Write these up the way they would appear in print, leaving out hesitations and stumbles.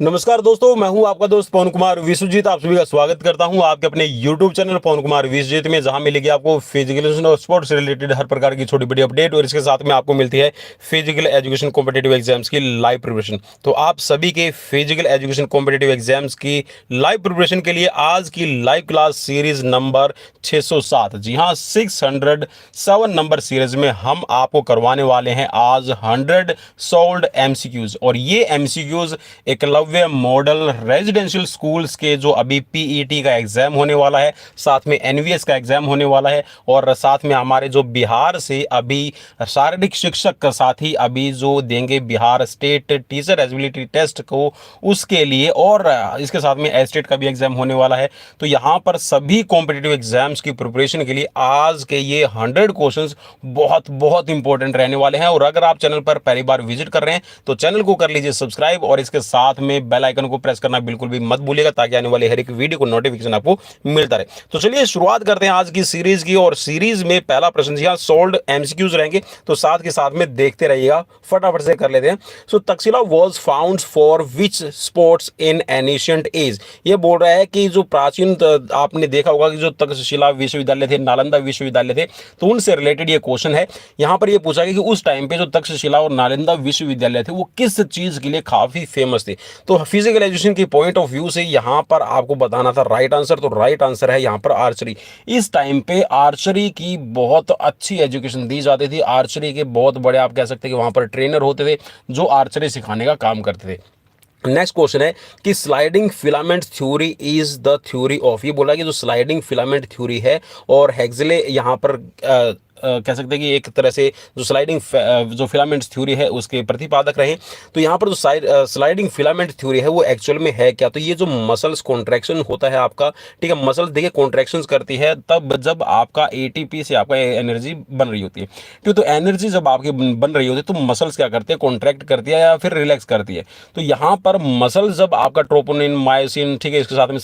नमस्कार दोस्तों, मैं हूं आपका दोस्त पवन कुमार विश्वजीत। आप सभी का स्वागत करता हूं आपके अपने YouTube चैनल पवन कुमार विश्वजीत में, जहां मिलेगी आपको फिजिकल और स्पोर्ट्स रिलेटेड हर प्रकार की छोटी बड़ी अपडेट, और इसके साथ में आपको मिलती है फिजिकल एजुकेशन कॉम्पिटिटिव एग्जाम्स की लाइव प्रिपरेशन। तो आप सभी के फिजिकल एजुकेशन कॉम्पिटिटिव एग्जाम्स की लाइव प्रिपरेशन के लिए आज की लाइव क्लास सीरीज नंबर 607, जी हाँ 607 नंबर सीरीज में हम आपको करवाने वाले हैं आज 100 सॉल्व्ड एमसीक्यूज। और ये MCQs Eklavya model residential schools के जो अभी पीईटी का एग्जाम होने वाला है, साथ में एनवीएस का एग्जाम होने वाला है, और साथ में हमारे जो बिहार से अभी शारीरिक शिक्षक का साथ ही अभी जो देंगे Bihar state teacher eligibility test को, उसके लिए, और इसके साथ में एस्टेट का भी एग्जाम होने वाला है। तो यहाँ पर सभी कॉम्पिटिटिव एग्जाम्स की प्रिपरेशन के लिए आज के ये 100 क्वेश्चंस बहुत बहुत इंपॉर्टेंट रहने वाले हैं। और अगर आप चैनल पर पहली बार विजिट कर रहे हैं तो चैनल को कर लीजिए सब्सक्राइब, और इसके साथ में बेल आइकन को प्रेस करना बिल्कुल भी मत भूलिएगा, ताकि आने वाले हर एक वीडियो को नोटिफिकेशन आपको मिलता रहे। तो चलिए शुरुआत करते हैं आज की सीरीज की। और सीरीज में पहला प्रश्न जी हाँ सोल्ड एमसीक्यूज रहेंगे, तो साथ के साथ में देखते रहिएगा, फटाफट से कर लेते हैं। So Takshashila was found for which sports in ancient age. ये बोल रहा है कि जो प्राचीन, आपने देखा होगा कि जो तक्षशिला विश्वविद्यालय थे, नालंदा विश्वविद्यालय थे, तो उनसे रिलेटेड ये क्वेश्चन है। यहां पर ये पूछा गया कि उस टाइम पे जो तक्षशिला और नालंदा विश्वविद्यालय थे वो किस चीज के लिए काफी फेमस थे। तो फिजिकल एजुकेशन की पॉइंट ऑफ व्यू से यहां पर आपको बताना था राइट आंसर। तो राइट आंसर है यहां पर आर्चरी। इस टाइम पे आर्चरी की बहुत अच्छी एजुकेशन दी जाती थी। आर्चरी के बहुत बड़े, आप कह सकते हैं कि वहां पर ट्रेनर होते थे जो आर्चरी सिखाने का काम करते थे। नेक्स्ट क्वेश्चन है कि sliding filament theory is the theory of. ये बोला कि जो स्लाइडिंग फिलामेंट थ्योरी है, और हेक्सले यहाँ पर कह सकते हैं कि एक तरह से जो स्लाइडिंग जो फिलामेंट थ्योरी है उसके प्रतिपादक रहे। तो यहाँ पर जो स्लाइडिंग फिलामेंट थ्योरी है वो एक्चुअल में है क्या। तो ये जो मसल्स कॉन्ट्रैक्शन होता है आपका, ठीक है, मसल्स देखिए कॉन्ट्रैक्शंस करती है तब जब आपका एटीपी से आपका एनर्जी बन रही होती है। ठीक, तो एनर्जी जब आपकी बन रही होती है तो मसल्स क्या करते हैं, कॉन्ट्रैक्ट करती है या फिर रिलैक्स करती है। तो यहाँ पर मसल जब आपका ट्रोपोनिन, मायोसिन, ठीक है, इसके साथ में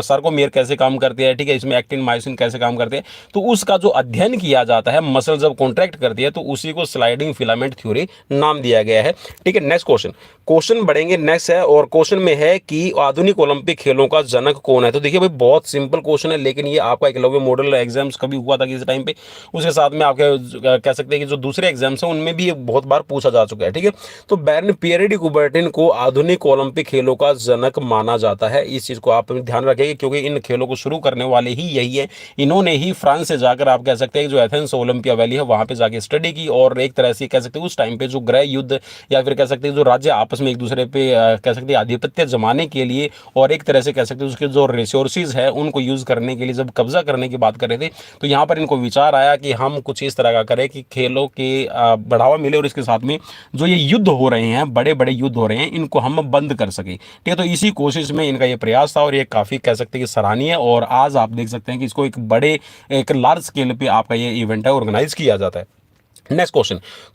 सार्कोमेयर कैसे काम करती है, ठीक है, इसमें एक्टिन, मायोसिन कैसे काम करते हैं, तो उसका जो अध्ययन किया जाता है, मसल जब कॉन्ट्रैक्ट करती है तो उसी को स्लाइडिंग फिलामेंट थ्योरी नाम दिया गया है। ठीक है, नेक्स्ट क्वेश्चन बढ़ेंगे। नेक्स्ट है, और क्वेश्चन में है कि आधुनिक ओलंपिक खेलों का जनक कौन है। तो देखिए भाई बहुत सिंपल क्वेश्चन है, लेकिन ये आपका एकलव्य मॉडल एग्जाम्स कभी हुआ था किसी टाइम पे, उसके साथ में आपके कह सकते हैं कि जो दूसरे एग्जाम्स हैं उनमें भी ये बहुत बार पूछा जा चुका है। ठीक है, तो बैरन पियरे डी कुबर्टिन को आधुनिक ओलंपिक खेलों का जनक माना जाता है। इस चीज को आप ध्यान रखेंगे, क्योंकि इन खेलों को शुरू करने वाले ही यही है। इन्होंने ही फ्रांस से जाकर, आप कह सकते हैं जो एथेंस ओलंपिया वैली है वहां पे जाके स्टडी की, और एक तरह से कह सकते हैं उस टाइम पे जो गृह युद्ध या फिर कह सकते हैं जो राज्य आपस में एक दूसरे पे कह सकते हैं आधिपत्य जमाने के लिए, और एक तरह से कह सकते हैं उसके जो रिसोर्सेज है उनको यूज करने के लिए जब कब्जा करने की बात कर रहे थे, तो यहाँ पर इनको विचार आया कि हम कुछ इस तरह का करें कि खेलों के बढ़ावा मिले, और इसके साथ में जो ये युद्ध हो रहे हैं, बड़े बड़े युद्ध हो रहे हैं, इनको हम बंद कर सके। ठीक है, तो इसी कोशिश में इनका ये प्रयास था, और ये काफी कह सकते हैं कि सराहनीय है। और आज आप देख सकते हैं कि इसको एक लार्ज स्केल पे आपका ये इवेंट है ऑर्गेनाइज किया जाता है। नेक्स्ट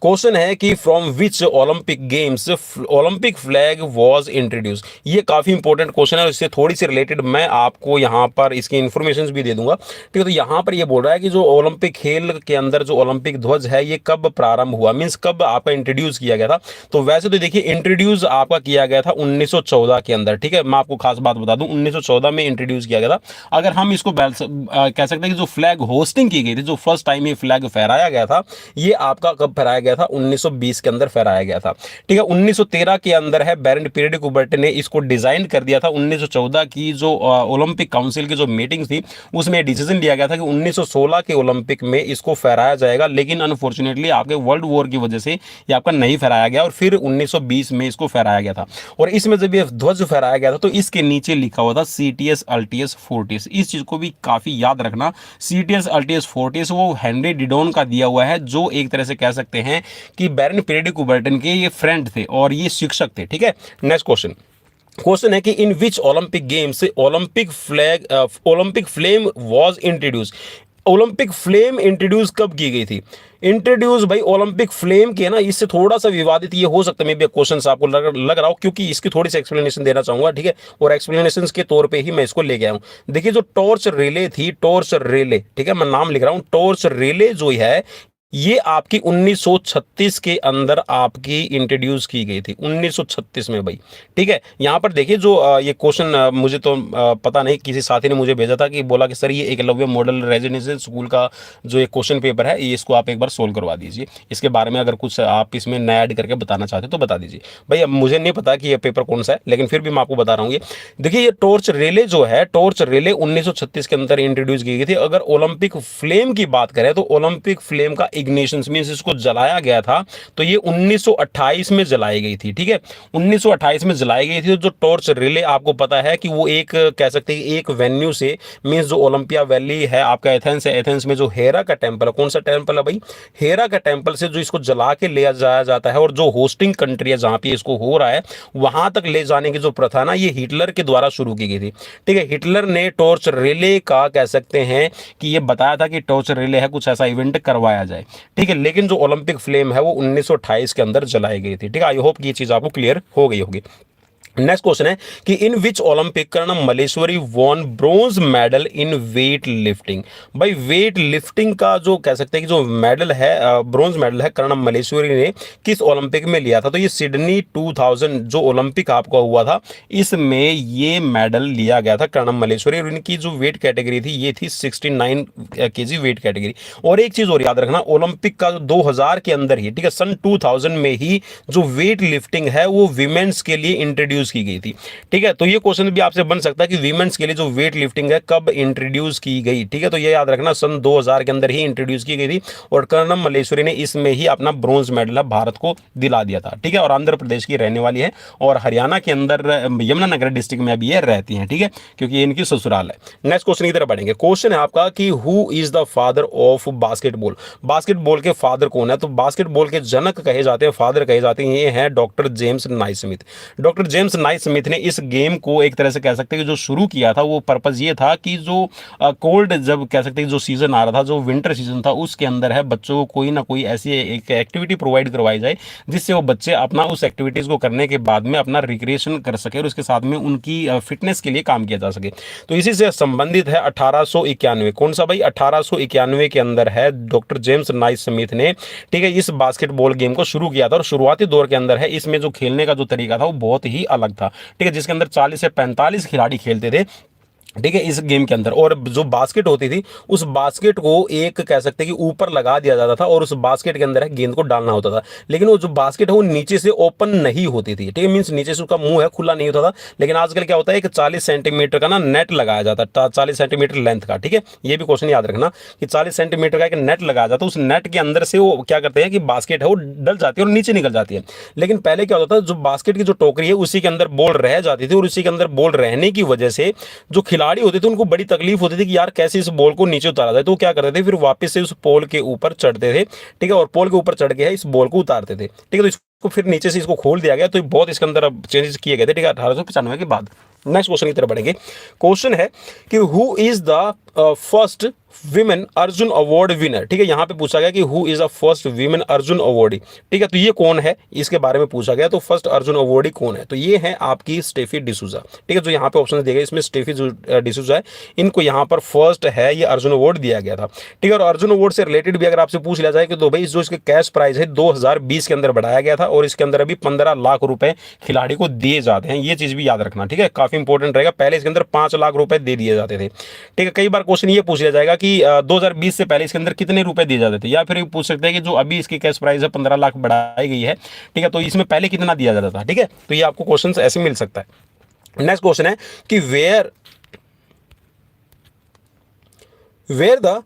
क्वेश्चन है कि from which Olympic games Olympic flag was introduce. ये काफी इंपॉर्टेंट क्वेश्चन है, और इससे थोड़ी सी रिलेटेड मैं आपको यहाँ पर इसकी इंफॉर्मेशन भी दे दूंगा। ठीक है, तो यहाँ पर ये बोल रहा है कि जो ओलंपिक खेल के अंदर जो ओलंपिक ध्वज है ये कब प्रारंभ हुआ, मीन्स कब आपका इंट्रोड्यूस किया गया था। तो वैसे तो देखिए इंट्रोड्यूस आपका किया गया था 1914 के अंदर। ठीक है, मैं आपको खास बात बता दूं, 1914 में इंट्रोड्यूस किया गया था। अगर हम इसको कह सकते हैं कि जो फ्लैग होस्टिंग की गई थी, जो फर्स्ट टाइम ये फ्लैग फहराया गया था, ये आपका कब फहराया गया था, 1920 के अंदर फहराया गया था। ठीक है, 1913 के अंदर है बैरन पियरे डी कुबर्टिन ने इसको डिजाइन कर दिया था। 1914 की जो ओलंपिक काउंसिल की जो मीटिंग थी उसमें डिसीजन लिया गया था कि 1916 के ओलंपिक में इसको फहराया जाएगा, लेकिन अनफॉर्चुनेटली आपके वर्ल्ड वॉर की वजह से ये आपका नहीं फहराया गया, और फिर 1920 में इसको फहराया गया था। और इसमें जब ये ध्वज फहराया गया था तो इसके नीचे लिखा हुआ था सीटीएस अल्टीएस फोर्टिस। इस चीज को भी काफी याद रखना, सीटीएस अल्टीएस फोर्टिस वो हेनरी डिडोन का दिया हुआ है, जो एक तरह से कह सकते हैं कि बैरन पियरे डी कुबर्टिन के ये फ्रेंड थे और ये शिक्षक थे। ठीक है, नेक्स्ट क्वेश्चन है कि in which Olympic games Olympic flame was introduce. Olympic flame introduce कब की गई थी। इंट्रोड्यूस भाई ओलंपिक फ्लेम के ना, इससे थोड़ा सा विवादित ये हो सकता है, मे बी क्वेश्चन आपको लग रहा हो, क्योंकि इसकी थोड़ी सी एक्सप्लेनेशन देना चाहूंगा। ठीक है, और एक्सप्लेनेशन के तौर पे ही मैं इसको लेके आया हूं। देखिए जो टॉर्च रिले थी, टॉर्च रिले, ठीक है, मैं नाम लिख रहा हूं, टॉर्च रिले जो है ये आपकी 1936 के अंदर आपकी इंट्रोड्यूस की गई थी, 1936 में भाई। ठीक है, यहाँ पर देखिए जो ये क्वेश्चन मुझे तो पता नहीं, किसी साथी ने मुझे भेजा था कि बोला कि सर ये एकलव्य मॉडल रेजिडेंशियल स्कूल का जो ये क्वेश्चन पेपर है, ये इसको आप एक बार सोल्व करवा दीजिए। इसके बारे में अगर कुछ आप इसमें नया ऐड करके बताना चाहते हो तो बता दीजिए भाई। अब मुझे नहीं पता कि ये पेपर कौन सा है, लेकिन फिर भी मैं आपको बता रहा हूँ। ये देखिए, ये टॉर्च रिले जो है, टॉर्च रिले 1936 के अंदर इंट्रोड्यूस की गई थी। अगर ओलंपिक फ्लेम की बात करें तो ओलंपिक फ्लेम का इग्निशन मींस इसको जलाया गया था तो ये 1928 में जलाई गई थी। ठीक है, 1928 में जलाई गई थी। जो टॉर्च रिले आपको पता है कि वो एक कह सकते हैं एक वेन्यू से, मींस जो ओलंपिया वैली है आपका एथेंस है, एथेंस में जो हेरा का टेम्पल है, कौन सा टेम्पल है भाई, हेरा का टेम्पल से जो इसको जला के ले जाया जाता है, और जो होस्टिंग कंट्री है जहां पे इसको हो रहा है वहां तक ले जाने की जो प्रथा ना, ये हिटलर के द्वारा शुरू की गई थी। ठीक है, हिटलर ने टॉर्च रिले का कह सकते हैं कि ये बताया था कि टॉर्च रिले है, कुछ ऐसा इवेंट करवाया जाए। ठीक है, लेकिन जो ओलंपिक फ्लेम है वो 1928 के अंदर जलाई गई थी। ठीक है, आई होप कि ये चीज आपको क्लियर हो गई होगी। नेक्स्ट क्वेश्चन है कि in which Olympic Karnam Malleswari won bronze medal in weightlifting. भाई वेट लिफ्टिंग का जो कह सकते हैं कि जो मेडल है, ब्रोंज मेडल है, कर्णम मल्लेश्वरी ने किस ओलंपिक में लिया था? तो ये सिडनी 2000 जो ओलंपिक आपका हुआ था, इसमें ये मेडल लिया गया था कर्णम मल्लेश्वरी। और इनकी जो वेट कैटेगरी थी ये थी 69 केजी वेट कैटेगरी। और एक चीज और याद रखना, ओलंपिक का 2000 के अंदर ही, ठीक है, सन 2000 में ही जो वेट लिफ्टिंग है वो विमेंस के लिए इंट्रोड्यूस की गई थी। ठीक है, तो ये क्वेश्चन भी आपसे बन सकता है कि वीमेंस के लिए जो वेट लिफ्टिंग है कब इंट्रोड्यूस की गई। ठीक है, तो ये याद रखना सन 2000 के अंदर ही इंट्रोड्यूस की गई थी, और कर्णम मल्लेश्वरी ने इसमें ही अपना ब्रोंज मेडल भारत को दिला दिया था। ठीक है, और आंध्र प्रदेश की रहने वाली है, और हरियाणा के अंदर यमुनानगर डिस्ट्रिक्ट में अभी ये रहती हैं। ठीक है, क्योंकि ये इनकी ससुराल है। नेक्स्ट क्वेश्चन की तरफ बढ़ेंगे। क्वेश्चन है आपका कि who is the father of basketball. Basketball के फादर कौन है? तो बास्केटबॉल के जनक कहे जाते हैं, फादर कहे जाते हैं, ये हैं doctor James Naismith. Doctor James Naismith ने इस गेम को एक तरह से कह सकते हैं कि जो शुरू किया था वो पर्पस ये था कि जो कोल्ड जब कह सकते हैं जो सीजन आ रहा था, जो विंटर सीजन था, उसके अंदर है बच्चों को कोई ना कोई ऐसी एक एक्टिविटी प्रोवाइड करवाई जाए जिससे वो बच्चे अपना उस एक्टिविटीज को करने के बाद में अपना रिक्रिएशन कर सके और उसके साथ में उनकी फिटनेस के लिए काम किया जा सके। तो इसी से संबंधित है 1891। कौन सा भाई? 1891 के अंदर है डॉक्टर जेम्स नाइस्मिथ ने, ठीक है, इस बास्केटबॉल गेम को शुरू किया था। और शुरुआती दौर के अंदर है इसमें जो खेलने का जो तरीका था वो बहुत ही अलग था। ठीक है, जिसके अंदर 40 से 45 खिलाड़ी खेलते थे। ठीक है, इस गेम के अंदर, और जो बास्केट होती थी उस बास्केट को एक कह सकते हैं कि ऊपर लगा दिया जाता था, और उस बास्केट के अंदर गेंद को डालना होता था। लेकिन वो जो बास्केट है वो नीचे से ओपन नहीं होती थी। ठीक है, मींस नीचे से उसका मुंह है खुला नहीं होता था। लेकिन आजकल क्या होता है, एक 40 सेंटीमीटर का ना नेट लगाया जाता है, 40 सेंटीमीटर लेंथ का। ठीक है, ये भी क्वेश्चन याद रखना कि 40 सेंटीमीटर का एक नेट लगाया जाता है। उस नेट के अंदर से वो क्या करते हैं कि बास्केट है वो डल जाती है और नीचे निकल जाती है। लेकिन पहले क्या होता था, जो बास्केट की जो टोकरी है उसी के अंदर बॉल रह जाती थी, और उसी के अंदर बॉल रहने की वजह से जो खिलाड़ी होते थे उनको तकलीफ होती थी कि यार कैसे इस बॉल को नीचे उतारा जाए। तो क्या करते थे, फिर वापस से उस पोल के ऊपर चढ़ते थे। ठीक है, और पोल के ऊपर चढ़ के इस बॉल को उतारते थे। ठीक है, तो इसको फिर नीचे से इसको खोल दिया गया, तो बहुत इसके अंदर अब चेंजेस किए गए थे। ठीक है, 1895 के बाद। नेक्स्ट क्वेश्चन की तरफ बढ़ेंगे। क्वेश्चन है कि who is the first women Arjun award winner. ठीक है, यहां पे पूछा गया कि who is the first women Arjun awardee. ठीक है, तो ये कौन है, इसके बारे में पूछा गया। तो फर्स्ट अर्जुन अवार्डी कौन है? तो ये है आपकी स्टेफी डिसूजा। ठीक है, जो यहाँ पे ऑप्शन दिए गए इसमें स्टेफी डिसूजा है, इनको यहाँ पर फर्स्ट है ये अर्जुन अवार्ड दिया गया था। ठीक है, और अर्जुन अवार्ड से रिलेटेड भी अगर आपसे पूछ लिया जाए कि तो भाई जो इसके कैश प्राइस है 2020 के अंदर बढ़ाया गया था, और इसके अंदर अभी 15 लाख रुपए खिलाड़ी को दिए जाते हैं। ये चीज भी याद रखना। ठीक है, काफी इंपॉर्टेंट रहेगा। पहले इसके अंदर 5 लाख रुपए दे दिए जाते थे। ठीक है, कई बार क्वेश्चन ये पूछ लिया जाएगा कि 2020 से पहले इसके अंदर कितने रुपए दिए जाते थे, या फिर पूछ सकते हैं कि जो अभी इसकी कैश प्राइस है 15 लाख बढ़ाई गई है। ठीक है, तो इसमें पहले कितना दिया जाता था। ठीक है, तो ये आपको क्वेश्चन ऐसे मिल सकता है। नेक्स्ट क्वेश्चन है कि where the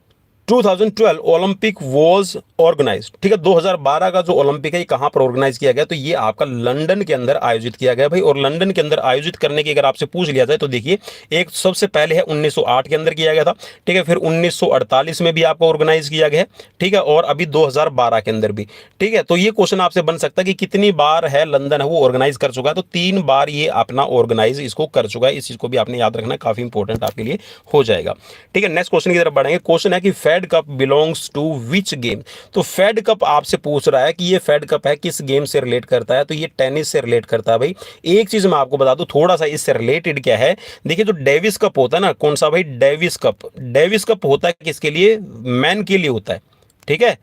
2012 Olympic was organized. ठीक है, 2012 का जो ओलंपिक है ये कहां पर ऑर्गेनाइज किया गया? तो ये आपका लंदन के अंदर आयोजित किया गया भाई। और लंदन के अंदर आयोजित करने की अगर आपसे पूछ लिया जाए तो देखिए, एक सबसे पहले है 1908 के अंदर किया गया था। ठीक है, फिर 1948 में भी आपको ऑर्गेनाइज किया गया है। ठीक है, और अभी 2012 के अंदर भी। ठीक है, तो ये क्वेश्चन आपसे बन सकता है कि कितनी बार है लंदन है वो ऑर्गेनाइज कर चुका है? तो 3 बार ये अपना ऑर्गेनाइज इसको कर चुका है। इस चीज को भी आपने याद रखना, काफी इंपॉर्टेंट आपके लिए हो जाएगा। ठीक है, नेक्स्ट क्वेश्चन की तरफ बढ़ेंगे। क्वेश्चन है कि Fed Cup belongs to which game. तो फेड कप आपसे पूछ रहा है कि ये फेड कप है किस गेम से रिलेट करता है? तो ये टेनिस से रिलेट करता है भाई। एक चीज मैं आपको बता दूं थोड़ा सा इससे रिलेटेड क्या है। देखिए, जो डेविस कप होता है ना, कौन सा भाई? Davis cup. डेविस कप होता है किसके लिए? मैन के लिए होता है। ठीक है,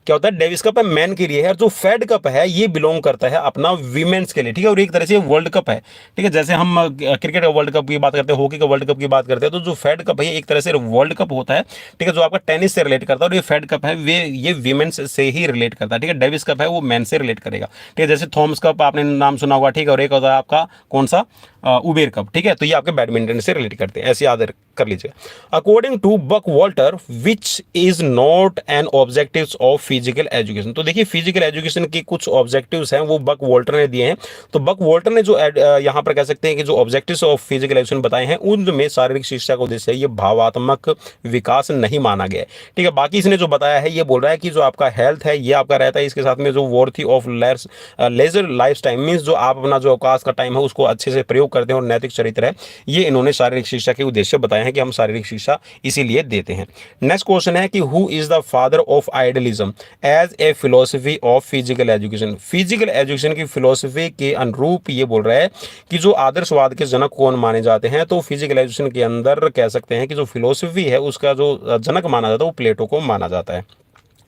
क्या होता है, डेविस कप है मैन के लिए है, और जो फेड कप है ये बिलोंग करता है अपना वीमेंस के लिए, ठीक है। और एक तरह से वर्ल्ड कप है, ठीक है। जैसे हम क्रिकेट का वर्ल्ड कप की बात करते हैं, हॉकी का वर्ल्ड कप की बात करते हैं, तो जो फेड कप है एक तरह से वर्ल्ड कप होता है, ठीक है, जो आपका टेनिस से रिलेट करता है। और ये फेड कप है ये वीमेंस से ही रिलेट करता है, ठीक है। डेविस कप है वो मैन से रिलेट करेगा, ठीक है। जैसे थॉमस कप आपने नाम सुना होगा, ठीक है। और एक होता है आपका कौन सा, उबेर कप, ठीक है। तो ये आपके बैडमिंटन से रिलेट करते हैं, ऐसे याद कर लीजिए। According to Buck Walter which is not an objective of physical education. तो देखिए फिजिकल एजुकेशन के कुछ ऑब्जेक्टिव्स हैं वो बक वॉल्टर ने दिए हैं। तो बक वॉल्टर ने जो यहाँ पर कह सकते हैं कि जो ऑब्जेक्टिव्स ऑफ फिजिकल एजुकेशन बताए हैं उनमें शारीरिक शिक्षा का उद्देश्य है ये भावात्मक विकास नहीं माना गया है, ठीक है। बाकी इसने जो बताया है ये बोल रहा है कि जो आपका हेल्थ है ये आपका रहता है, इसके साथ में जो worthy of leisure life time means जो आप अपना जो अवकाश का टाइम है उसको अच्छे से प्रयोग करते हैं, और नैतिक चरित्र है ये इन्होंने शारीरिक शिक्षा के उद्देश्य बताए हैं कि हम शारीरिक शिक्षा इसीलिए देते हैं। नेक्स्ट क्वेश्चन है कि who is the father of idealism as a philosophy of physical education. Physical education की फिलोसफी के अनुरूप ये बोल रहा है कि जो आदर्शवाद के जनक कौन माने जाते हैं। तो फिजिकल एजुकेशन के अंदर कह सकते हैं कि जो फिलोसफी है उसका जो जनक माना जाता है वो प्लेटो को माना जाता है।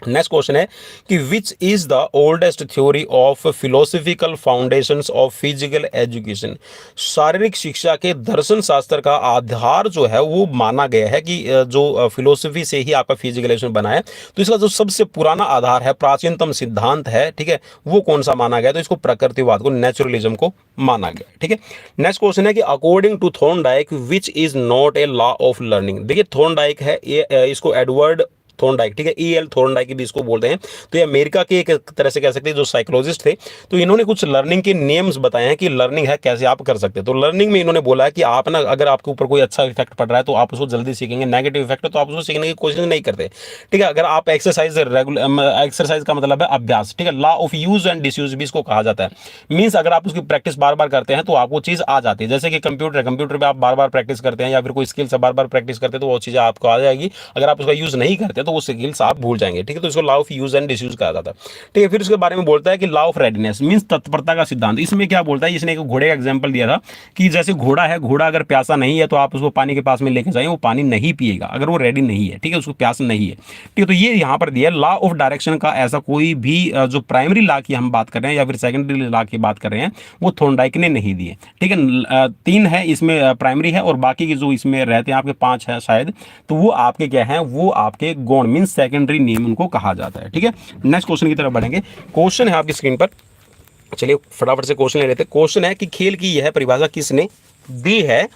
नेक्स्ट क्वेश्चन है कि which is the oldest theory of philosophical foundations of physical education. शारीरिक शिक्षा के दर्शन शास्त्र का आधार जो है वो माना गया है कि जो फिलोसफी से ही आपका फिजिकल एजुकेशन बना है, तो इसका जो सबसे पुराना आधार है, प्राचीनतम सिद्धांत है, ठीक है, वो कौन सा माना गया। तो इसको प्रकृतिवाद को, नेचुरलिज्म को माना गया, ठीक है। नेक्स्ट क्वेश्चन है कि according to Thorndike which is not a law of learning. देखिए थॉर्नडाइक है ये, इसको एडवर्ड थॉर्नडाइक, ठीक है, E.L. थॉर्नडाइक भी इसको बोलते हैं। तो ये अमेरिका के एक तरह से कह सकते हैं जो साइकोलॉजिस्ट थे, तो इन्होंने कुछ लर्निंग के नियम्स बताए हैं कि लर्निंग है कैसे आप कर सकते हैं। तो लर्निंग में इन्होंने बोला है कि आप ना अगर आपके ऊपर कोई अच्छा इफेक्ट पड़ रहा है तो आप उसको जल्दी सीखेंगे, नेगेटिव इफेक्ट है तो आप उसको सीखने की कोशिश नहीं करते, ठीक है। अगर आप एक्सरसाइज एक्सरसाइज का मतलब है अभ्यास, ठीक है, law of use and disuse भी इसको कहा जाता है। मीन्स अगर आप उसकी प्रैक्टिस बार बार करते हैं तो आपको चीज आ जाती है। जैसे कि कंप्यूटर पे आप बार बार प्रैक्टिस करते हैं या फिर कोई स्किल से बार बार प्रैक्टिस करते हैं तो वो चीजें आपको आ जाएगी। अगर आप उसका यूज नहीं करते तो वो स्किल्स आप भूल जाएंगे, ठीक है। तो इसको law of use and disuse कहा जाता है, ठीक है। फिर उसके बारे में बोलता है कि लॉ ऑफ रेडीनेस मींस तत्परता का सिद्धांत। इसमें क्या बोलता है, इसने एक घोड़े का एग्जांपल दिया था कि जैसे घोड़ा है, घोड़ा अगर प्यासा नहीं है तो आप उसको पानी के पास में लेके जाएं, वो पानी नहीं पिएगा अगर वो रेडी नहीं है, ठीक है, उसको प्यास नहीं है, ठीक है। तो ये यहाँ पर दिया लॉ ऑफ डायरेक्शन का। ऐसा कोई भी जो प्राइमरी लॉ की हम बात कर रहे हैं या फिर सेकेंडरी लॉ की बात कर रहे हैं वो थॉर्नडाइक ने नहीं दिए, ठीक है। 3 है इसमें प्राइमरी है और बाकी के जो इसमें रहते हैं आपके 5 है शायद, तो वो आपके क्या है, वो आपके गौण मींस सेकेंडरी नियम उनको कहा जाता है, ठीक है। नेक्स्ट क्वेश्चन की तरफ बढ़ेंगे। क्वेश्चन है आपकी स्क्रीन पर, चलिए फटाफट से क्वेश्चन ले लेते हैं। क्वेश्चन है कि खेल की यह परिभाषा किसने दी है।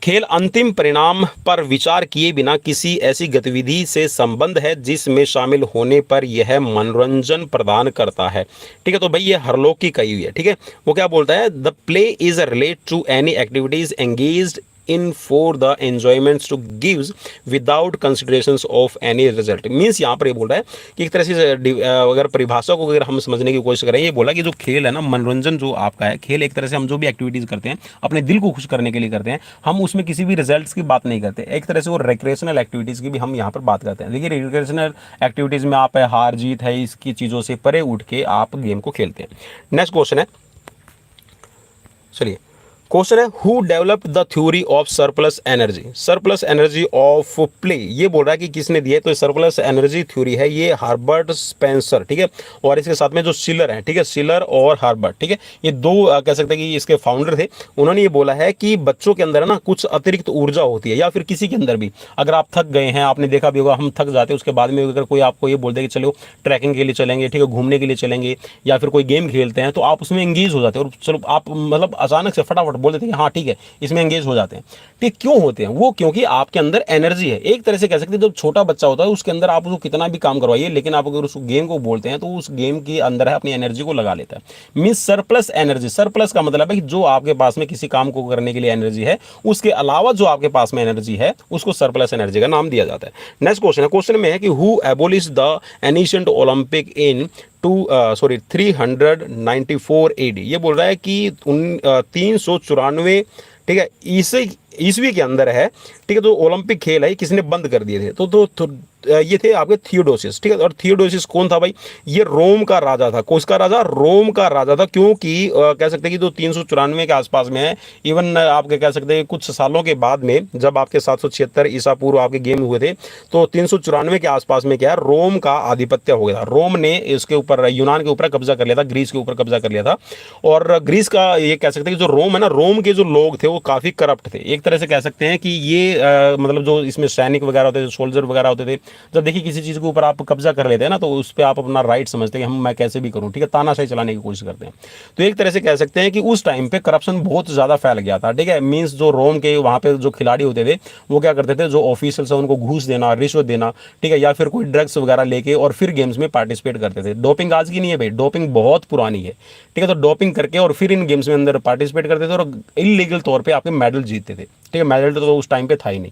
खेल अंतिम परिणाम पर विचार किए बिना किसी ऐसी गतिविधि से संबंध है जिसमें शामिल होने पर यह मनोरंजन प्रदान करता है, ठीक है। तो भाई ये हरलोक की कही हुई है, ठीक है। वो क्या बोलता है, the play is relate to any activities engaged in for the enjoyments to gives without considerations of any result. Means यहाँ पर ये बोल रहा है कि एक तरह से अगर परिभाषा को अगर हम समझने की कोशिश करें, ये बोला कि जो खेल है ना, मनोरंजन जो आपका है, खेल एक तरह से हम जो भी एक्टिविटीज़ करते हैं अपने दिल को खुश करने के लिए करते हैं, हम उसमें किसी भी रिजल्ट्स की बात नहीं करते। एक तरह से वो रिक्रिएशनल एक्टिविटीज़ की भी हम यहाँ पर बात करते हैं। लेकिन रिक्रिएशनल एक्टिविटीज़ में आप हार जीत है इसकी चीज़ों से परे उठ के आप गेम को खेलते हैं। नेक्स्ट क्वेश्चन है, चलिए क्वेश्चन है who develop the theory of surplus energy of play. ये बोल रहा है कि किसने दिया है, तो सरप्लस एनर्जी थ्योरी है ये हार्बर्ट स्पेंसर, ठीक है। और इसके साथ में जो शिलर है, ठीक है, शिलर और हार्बर्ट, ठीक है, ये दो कह सकते हैं कि इसके फाउंडर थे। उन्होंने ये बोला है कि बच्चों के अंदर ना कुछ अतिरिक्त ऊर्जा होती है, या फिर किसी के अंदर भी अगर आप थक गए हैं, आपने देखा भी होगा हम थक जाते हैं, उसके बाद में अगर कोई आपको ये बोल दे कि चलो ट्रैकिंग के लिए चलेंगे, ठीक है, घूमने के लिए चलेंगे, या फिर कोई गेम खेलते हैं, तो आप उसमें एंगेज हो जाते हैं और चलो आप मतलब अचानक से फटाफट बोल देते हैं कि हाँ ठीक है इसमें एंगेज हो जाते हैं, ठीक। क्यों होते हैं वो, क्योंकि आपके अंदर एनर्जी है। एक तरह से कह सकते हैं जब छोटा बच्चा होता है उसके अंदर आप उसको कितना भी काम करवाइए, लेकिन आप अगर उस गेम को बोलते हैं तो उस गेम के अंदर है अपनी एनर्जी को लगा लेता है। मींस सरप्लस एनर्जी, सरप्लस का मतलब है कि जो आपके पास में किसी काम को करने के लिए एनर्जी है, उसके अलावा जो आपके पास में एनर्जी है उसको सरप्लस एनर्जी का नाम दिया जाता है। नेक्स्ट क्वेश्चन है, क्वेश्चन में है कि who abolish the ancient Olympic in 394 AD। ये बोल रहा है कि 394, ठीक है, ईस्वी के अंदर है, ठीक है, तो ओलंपिक खेल है किसने बंद कर दिए थे। तो ये थे आपके थियोडोसिस, ठीक है। और थियोडोसिस कौन था भाई? ये रोम का राजा था। किसका राजा? रोम का राजा था, क्योंकि कह सकते हैं कि तो 394 के आसपास में है। इवन आपके कह सकते हैं कुछ सालों के बाद में, जब आपके 776 ईसा पूर्व आपके गेम हुए थे, तो 394 के आसपास में क्या है, रोम का आधिपत्य हो गया था। रोम ने इसके ऊपर, यूनान के ऊपर कब्जा कर लिया था, ग्रीस के ऊपर कब्जा कर लिया था। और ग्रीस का ये कह सकते हैं कि जो रोम है ना, रोम के जो लोग थे वो काफ़ी करप्ट थे। एक तरह से कह सकते हैं कि ये मतलब जो इसमें सैनिक वगैरह होते थे, सोल्जर वगैरह होते थे, जब देखिए किसी चीज़ के ऊपर आप कब्जा कर लेते हैं ना, तो उस पर आप अपना राइट समझते हैं कि मैं कैसे भी करूँ, ठीक है, तानाशाही चलाने की कोशिश करते हैं। तो एक तरह से कह सकते हैं कि उस टाइम पे करप्शन बहुत ज़्यादा फैल गया था, ठीक है। मीन्स जो रोम के वहाँ पे जो खिलाड़ी होते थे, वो क्या करते थे, जो ऑफिशियल्स है उनको घूस देना, रिश्वत देना, ठीक है, या फिर कोई ड्रग्स वगैरह लेके और फिर गेम्स में पार्टिसिपेट करते थे। डोपिंग आज की नहीं है भाई, डोपिंग बहुत पुरानी है, ठीक है। तो डोपिंग करके और फिर इन गेम्स में अंदर पार्टिसिपेट करते थे और इलीगल तौर पे आपके मेडल जीतते थे, ठीक है। मेडल तो उस टाइम पे था ही नहीं,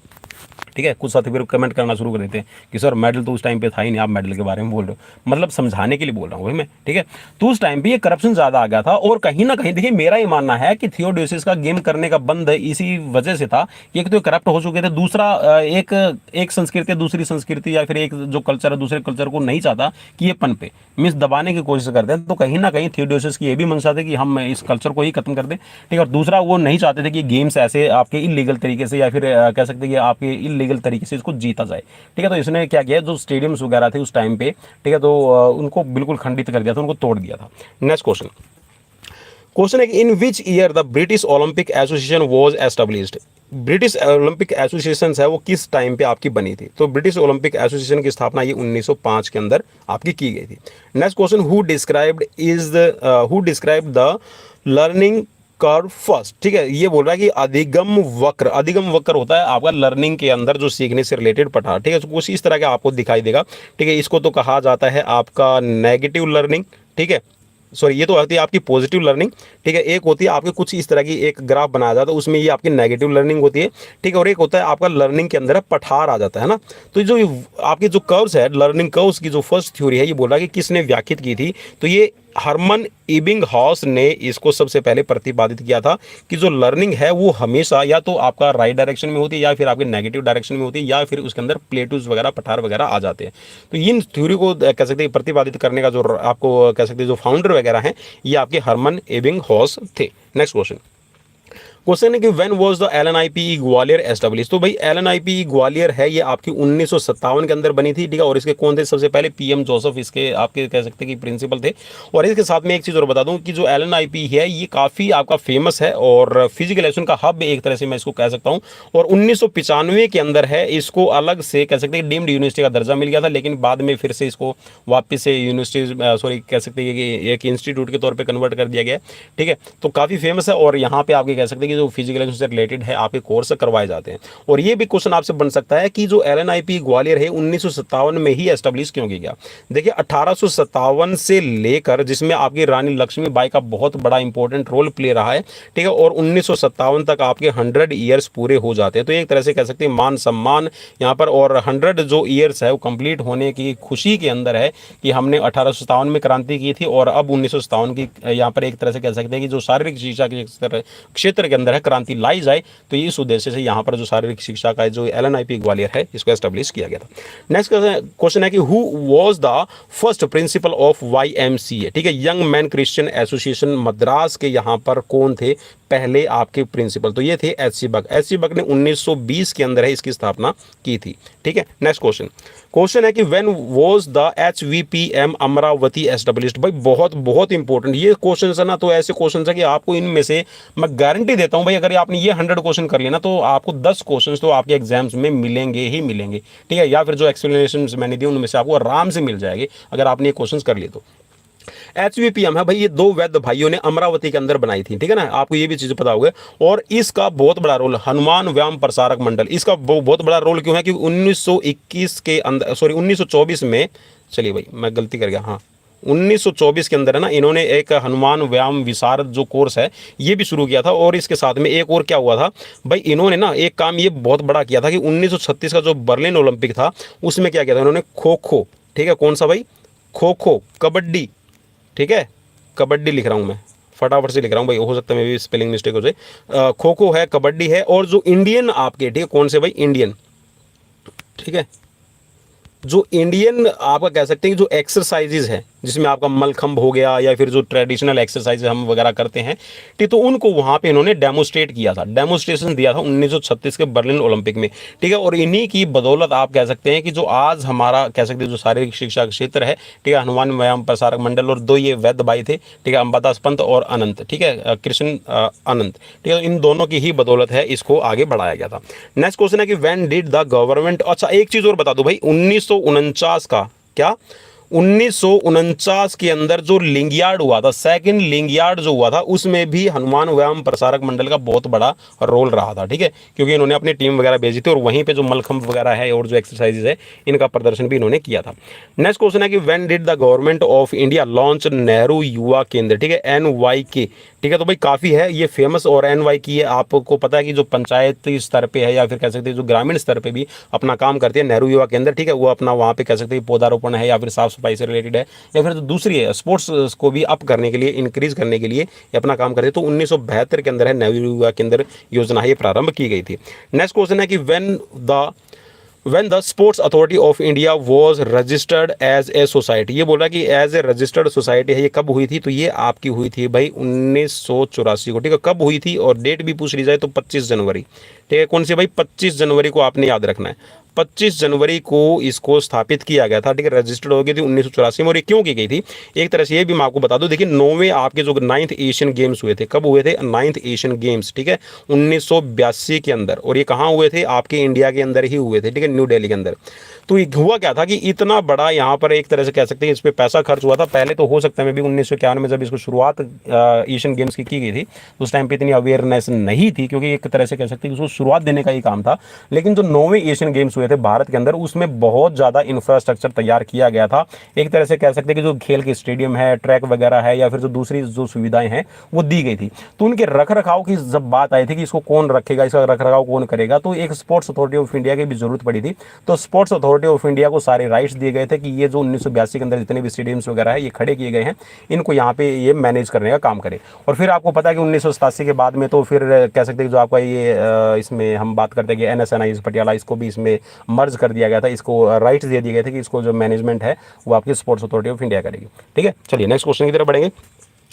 ठीक है। कुछ साथी फिर कमेंट करना शुरू कर देते हैं कि सर मेडल तो उस टाइम पे था ही नहीं, आप मेडल के बारे में बोल रहे हो। मतलब समझाने के लिए बोल रहा हूँ भाई मैं, ठीक है। तो उस टाइम पे ये करप्शन ज़्यादा आ गया था। और कहीं ना कहीं देखिए, मेरा ये मानना है कि थियोडोसिस का गेम करने का बंद इसी वजह से था कि एक तो करप्ट हो चुके थे, दूसरा एक संस्कृति दूसरी संस्कृति या फिर एक जो कल्चर है दूसरे कल्चर को नहीं चाहता कि ये पनपे, मीन्स दबाने की कोशिश करते हैं। तो कहीं ना कहीं थियोडोसिस की ये भी मंशा थी कि हम इस कल्चर को ही खत्म कर दें, ठीक है। और दूसरा, वो नहीं चाहते थे कि गेम्स ऐसे आपके इलीगल तरीके से या फिर कह सकते हैं कि आपके इलीगल तरीके से इसको जीता जाए, ठीक है। तो इसने क्या किया, जो स्टेडियम्स वगैरह थे उस टाइम पे, ठीक है, तो उनको बिल्कुल खंडित कर दिया था, उनको तोड़ दिया था। नेक्स्ट क्वेश्चन, क्वेश्चन है कि in which year the British Olympic association was established. British Olympic association है वो किस टाइम पे आपकी बनी थी? तो ब्रिटिश ओलंपिक एसोसिएशन की स्थापना ये 1905 के अंदर आपकी की गई थी। Next question, who described the learning curve first, ठीक है। ये बोल रहा है कि अधिगम वक्र, अधिगम वक्र होता है आपका लर्निंग के अंदर जो सीखने से रिलेटेड पठार, ठीक है। तो कुछ इस तरह का आपको दिखाई देगा, ठीक है। इसको तो कहा जाता है आपका नेगेटिव लर्निंग, ठीक है। सॉरी, ये तो होती है आपकी पॉजिटिव लर्निंग, ठीक है। एक होती है आपके कुछ इस तरह की एक ग्राफ बनाया जाता है, उसमें ये आपकी नेगेटिव लर्निंग होती है, ठीक है। और एक होता है आपका लर्निंग के अंदर पठार आ जाता है ना। तो जो आपके जो कर्व्स है, लर्निंग कर्व्स की जो फर्स्ट थ्योरी है, ये बोल रहा है कि किसने व्याख्यात की थी? तो ये हरमन इबिंगहॉस ने इसको सबसे पहले प्रतिपादित किया था कि जो लर्निंग है वो हमेशा या तो आपका राइट डायरेक्शन में होती है या फिर आपके नेगेटिव डायरेक्शन में होती है या फिर उसके अंदर प्लेटूज वगैरह, पठार वगैरह आ जाते हैं। तो इन थ्योरी को कह सकते हैं प्रतिपादित करने का जो आपको कह सकते हैं जो फाउंडर वगैरह हैं, ये आपके हरमन इबिंगहॉस थे। नेक्स्ट क्वेश्चन, क्वेश्चन है कि when was the LNIP Gwalior establish. तो भाई एलएनआईपी ग्वालियर है ये आपकी 1957 के अंदर बनी थी, ठीक है। और इसके कौन थे? सबसे पहले पीएम जोसेफ इसके आपके कह सकते हैं कि प्रिंसिपल थे। और इसके साथ में एक चीज़ और बता दूं कि जो एलएनआईपी है ये काफ़ी आपका फेमस है और फिजिकल एजुकेशन का हब एक तरह से मैं इसको कह सकता हूँ। और 1995 के अंदर है इसको अलग से कह सकते हैं डीम्ड यूनिवर्सिटी का दर्जा मिल गया था, लेकिन बाद में फिर से इसको वापस से यूनिवर्सिटी सॉरी कह सकते हैं कि एक इंस्टीट्यूट के तौर पर कन्वर्ट कर दिया गया, ठीक है। तो काफ़ी फेमस है और यहाँ पे आपके कह सकते हैं जो फिजिकल एजुकेशन से रिलेटेड है आपके कोर्स करवाए जाते हैं। और ये भी क्वेश्चन आपसे बन सकता है कि जो एलएनआईपी ग्वालियर है 1957 में ही एस्टेब्लिश क्यों किया गया? देखिए 1857 से लेकर, जिसमें आपकी रानी लक्ष्मीबाई का बहुत बड़ा इंपॉर्टेंट रोल प्ले रहा है, ठीक है। और 1957 तक आपके 100 ईयर्स पूरे हो जाते हैं। तो एक तरह से कह सकते हैं मान सम्मान यहाँ पर, और 100 जो ईयर्स है वो कंप्लीट होने की खुशी के अंदर है कि हमने 1857 में क्रांति की थी और अब 1957 की यहाँ पर एक तरह से कह सकते हैं कि जो शारीरिक शिक्षा के क्षेत्र के अंदर है क्रांति लाई जाए। तो इस उद्देश्य से यहाँ पर जो शारीरिक शिक्षा का जो एलएनआईपी ग्वालियर है इसको एस्टेब्लिश किया गया था। नेक्स्ट क्वेश्चन है कि who was the first principle of YMCA, ठीक है। Young man Christian association Madras के यहाँ पर कौन थे पहले आपके प्रिंसिपल? तो ये थे एच.सी. बक। एच.सी. बक ने 1920 के अंदर है इसकी स्थापना की थी, ठीक है। नेक्स्ट क्वेश्चन है कि when was the HVPM Amravati established. भाई बहुत बहुत इंपॉर्टेंट ये क्वेश्चन है ना। तो ऐसे क्वेश्चन है कि आपको इनमें से मैं गारंटी देता हूं भाई, अगर आपने ये 100 क्वेश्चन कर लिया ना तो आपको 10 क्वेश्चन तो आपके एग्जाम्स में मिलेंगे ही मिलेंगे, ठीक है। या फिर जो एक्सप्लेनेशन मैंने दी उनमें से आपको आराम से मिल जाएगी अगर आपने ये क्वेश्चन कर लिए तो। एचवीपीएम है भाई, ये दो वैद्य भाइयों ने अमरावती के अंदर बनाई थी, ठीक है ना। आपको ये भी चीज पता होगा। और इसका बहुत बड़ा रोल हनुमान व्यायाम प्रसारक मंडल, इसका बहुत बड़ा रोल क्यों है कि 1921 के अंदर सॉरी 1924 में, चलिए भाई मैं गलती कर गया, हाँ 1924 के अंदर है ना, इन्होंने एक हनुमान व्यायाम विशारद जो कोर्स है ये भी शुरू किया था। और इसके साथ में एक और क्या हुआ था भाई, इन्होंने ना एक काम ये बहुत बड़ा किया था कि 1936 का जो बर्लिन ओलंपिक था उसमें क्या किया था इन्होंने, खो खो, ठीक है। कौन सा भाई? खो खो, कबड्डी, ठीक है। कबड्डी लिख रहा हूँ मैं, फटाफट से लिख रहा हूँ भाई, हो सकता है मैं भी स्पेलिंग मिस्टेक हो जाए। खो खो है, कबड्डी है, और जो इंडियन आपके, ठीक है, कौन से भाई? इंडियन, ठीक है। जो इंडियन आपका कह सकते हैं कि जो एक्सरसाइजेज है, जिसमें आपका मलखंभ हो गया या फिर जो ट्रेडिशनल एक्सरसाइज हम वगैरह करते हैं, ठीक, तो उनको वहाँ पे इन्होंने डेमोस्ट्रेट किया था, डेमोस्ट्रेशन दिया था 1936 के बर्लिन ओलंपिक में, ठीक है। और इन्हीं की बदौलत आप कह सकते हैं कि जो आज हमारा कह सकते हैं जो शारीरिक शिक्षा का क्षेत्र है, ठीक है, हनुमान व्यायाम प्रसारक मंडल, और दो ये वैद्य भाई थे, ठीक है, अंबादास पंत और अनंत, ठीक है, कृष्ण अनंत, ठीक है, इन दोनों की ही बदौलत है इसको आगे बढ़ाया गया था। नेक्स्ट क्वेश्चन है कि व्हेन डिड द गवर्नमेंट, अच्छा एक चीज और बता दो भाई, 1949 का क्या, 1949 के अंदर जो लिंगियार्ड हुआ था, सेकंड लिंगियार्ड जो हुआ था, उसमें भी हनुमान व्यायाम प्रसारक मंडल का बहुत बड़ा रोल रहा था, ठीक है, क्योंकि इन्होंने अपनी टीम वगैरह भेजी थी और वहीं पे जो मलखंभ वगैरह है और जो एक्सरसाइजेज है इनका प्रदर्शन भी इन्होंने किया था। नेक्स्ट क्वेश्चन है कि when did the government of India launch Nehru युवा केंद्र, ठीक है, NYK, ठीक है। तो भाई काफ़ी है ये फेमस, और NYK ये आपको पता है कि जो पंचायती स्तर पे है या फिर कह सकते हैं जो ग्रामीण स्तर पे भी अपना काम करती है नेहरू युवा केंद्र, ठीक है, वो अपना वहाँ पे कह सकते हैं पौधारोपण है या फिर साफ सफाई से रिलेटेड है या फिर जो दूसरी है स्पोर्ट्स को भी अप करने के लिए, इंक्रीज करने के लिए ये अपना काम करते हैं। तो 1972 के अंदर है नेहरू युवा केंद्र योजना ये प्रारंभ की गई थी। नेक्स्ट क्वेश्चन है कि when the sports authority of India was registered as a society, ये बोल रहा है कि एज ए रजिस्टर्ड सोसाइटी है, ये कब हुई थी, तो ये आपकी हुई थी भाई 1984 को, ठीक है। कब हुई थी और डेट भी पूछ ली जाए तो 25 जनवरी, ठीक है, कौन सी भाई, 25 जनवरी को आपने याद रखना है, 25 जनवरी को इसको स्थापित किया गया था, ठीक है, रजिस्टर्ड हो गई थी 1984 में। और ये क्यों की गई थी, एक तरह से ये भी मैं आपको बता दूं, देखिए 9वें आपके जो 9th एशियन गेम्स हुए थे, कब हुए थे, 9th एशियन गेम्स, ठीक है, 1982 के अंदर, और ये कहाँ हुए थे, आपके इंडिया के अंदर ही हुए थे, ठीक है, न्यू दिल्ली के अंदर। तो ये हुआ क्या था कि इतना बड़ा यहाँ पर एक तरह से कह सकते हैं इस पर पैसा खर्च हुआ था। पहले तो हो सकता है मैं भी 1951 में जब इसको शुरुआत एशियन गेम्स की गई थी उस टाइम पे इतनी अवेयरनेस नहीं थी, क्योंकि एक तरह से कह सकते हैं कि उसको शुरुआत देने का ही काम था। लेकिन जो 9वें एशियन गेम्स हुए थे भारत के अंदर, उसमें बहुत ज़्यादा इंफ्रास्ट्रक्चर तैयार किया गया था। एक तरह से कह सकते हैं कि जो खेल के स्टेडियम है, ट्रैक वगैरह है या फिर जो दूसरी जो सुविधाएं हैं वो दी गई थी। तो उनके रख रखाव की जब बात आई थी कि इसको कौन रखेगा, इसका रख रखाव कौन करेगा, तो एक स्पोर्ट्स अथॉरिटी ऑफ इंडिया की भी जरूरत पड़ी थी। तो स्पोर्ट्स अथॉरिटी ऑफ इंडिया को सारे राइट्स दिए गए थे कि ये जो 1982 के अंदर जितने भी स्टेडियम्स वगैरह है ये खड़े किए गए हैं, इनको यहाँ पे ये मैनेज करने का काम करे। और फिर आपको पता है कि 1987 के बाद में तो फिर कह सकते हैं जो आपका ये इसमें हम बात करते हैं कि NSNI पटियाला, इसको भी इसमें मर्ज कर दिया गया था, इसको राइट्स दे दिए गए थे कि इसको जो मैनेजमेंट है वो आपकी स्पोर्ट्स अथॉरिटी ऑफ इंडिया करेगी, ठीक है। चलिए नेक्स्ट क्वेश्चन की तरफ बढ़ेंगे।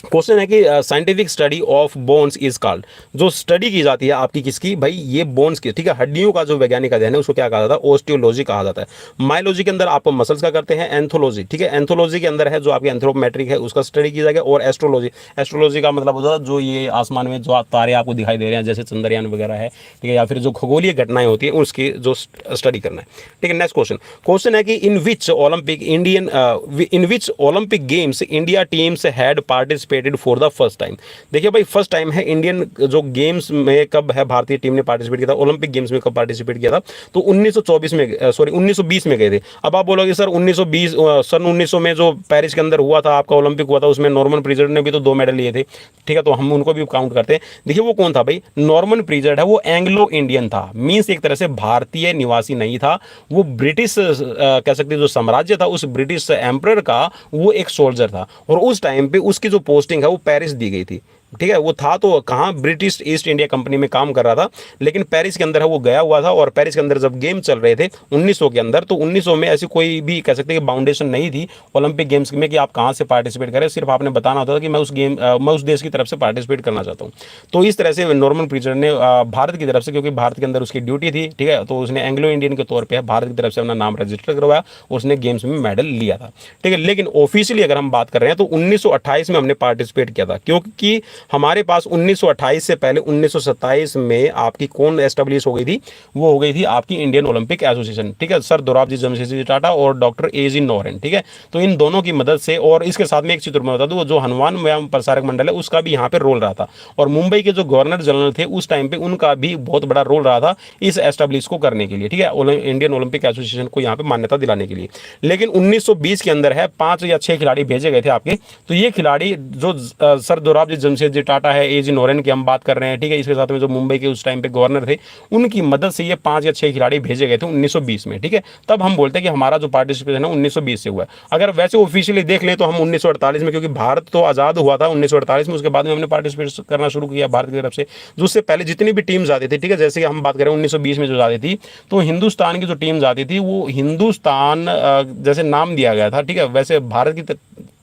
क्वेश्चन है कि scientific study of bones is called, जो स्टडी की जाती है आपकी किसकी भाई, ये बोन्स की, ठीक है, हड्डियों का जो वैज्ञानिक अध्ययन है उसको क्या कहा जाता है, ओस्टियोलॉजी कहा जाता है। मायोलॉजी के अंदर आप मसल्स का करते हैं, एंथोलॉजी, ठीक है, एंथोलॉजी के अंदर है जो आपकी एंथ्रोपोमेट्रिक है उसका स्टडी की जाएगी, और एस्ट्रोलॉजी, एस्ट्रोलॉजी का मतलब होता है जो ये आसमान में जो तारे आपको दिखाई दे रहे हैं जैसे चंद्रयान वगैरह है, ठीक है, या फिर जो खगोलीय घटनाएं होती है उसकी जो स्टडी करना है, ठीक है। नेक्स्ट क्वेश्चन है कि in which Olympic games India teams had participated for the first time. देखिए भाई फर्स्ट टाइम है इंडियन जो गेम्स में कब है भारतीय टीम ने पार्टिसिपेट किया था, ओलंपिक गेम्स में कब पार्टिसिपेट किया था, तो 1924 में, सॉरी 1920 में गए थे। अब आप बोलोगे सर 1920 सन 1900 में जो पेरिस के अंदर हुआ था आपका ओलंपिक हुआ था, उसमें नॉर्मन प्रिजर्ड ने भी तो 2 मेडल लिए थे, ठीक है, तो हम उनको भी काउंट करते हैं। देखिए वो कौन था भाई, नॉर्मन प्रिजर्ड है वो एंग्लो इंडियन था, मीन्स एक तरह से भारतीय निवासी नहीं था, वो ब्रिटिश कह सकते जो साम्राज्य था उस ब्रिटिश एम्परर का वो एक सोल्जर था, और उस टाइम पे उसकी जो पोस्टिंग है वो पेरिस दी गई थी, ठीक है। वो था तो कहाँ, ब्रिटिश ईस्ट इंडिया कंपनी में काम कर रहा था, लेकिन पेरिस के अंदर है वो गया हुआ था। और पेरिस के अंदर जब गेम चल रहे थे 1900 के अंदर, तो 1900 में ऐसी कोई भी कह सकते हैं कि बाउंडेशन नहीं थी ओलंपिक गेम्स में कि आप कहाँ से पार्टिसिपेट करें, सिर्फ आपने बताना होता था कि मैं उस देश की तरफ से पार्टिसिपेट करना चाहता हूँ। तो इस तरह से नॉर्मन प्रिजर्ड ने भारत की तरफ से, क्योंकि भारत के अंदर उसकी ड्यूटी थी, ठीक है, तो उसने एंग्लो इंडियन के तौर पर भारत की तरफ से अपना नाम रजिस्टर करवाया, उसने गेम्स में मेडल लिया था, ठीक है। लेकिन ऑफिशियली अगर हम बात कर रहे हैं तो 1928 में हमने पार्टिसिपेट किया था, क्योंकि हमारे पास 1928 से पहले 1927 में आपकी कौन एस्टेब्लिश हो गई थी, वो हो गई थी आपकी इंडियन ओलंपिक एसोसिएशन, ठीक है, सर दोराबजी जमशेदजी टाटा और डॉक्टर A.G. नोरेन, ठीक है। तो इन दोनों की मदद से, और इसके साथ में एक चीज मैं बता दूं, जो हनुमान व्यायाम प्रसारक मंडल है उसका भी यहाँ पे रोल रहा था, और मुंबई के जो गवर्नर जनरल थे उस टाइम पे उनका भी बहुत बड़ा रोल रहा था इस एस्टेब्लिश को करने के लिए, ठीक है, इंडियन ओलंपिक एसोसिएशन को यहाँ पे मान्यता दिलाने के लिए। लेकिन 1920 के अंदर है 5 या 6 खिलाड़ी भेजे गए थे आपके, तो ये खिलाड़ी जो सर दोराबजी जमशेदजी जी टाटा है, ए जी नोरेन की हम बात कर रहे हैं, ठीक है। इसके साथ में जो मुंबई के उस टाइम पे गवर्नर थे, उनकी मदद से ये 5 या 6 खिलाड़ी भेजे गए थे 1920 में, ठीक है। तब हम बोलते हैं कि हमारा जो पार्टिसिपेशन है 1920 से हुआ है। अगर वैसे ऑफिशियली देख ले तो हम 1948 में, क्योंकि भारत तो आज़ाद हुआ था 1948 में, उसके बाद में हमने पार्टिसिपेट करना शुरू किया भारत की तरफ से। जो उससे पहले जितनी भी टीम्स आती थी, ठीक है, जैसे कि हम बात करें 1920 में जो आती थी, तो हिंदुस्तान की जो टीम्स आती थी वो हिंदुस्तान जैसे नाम दिया गया था, ठीक है। वैसे भारत की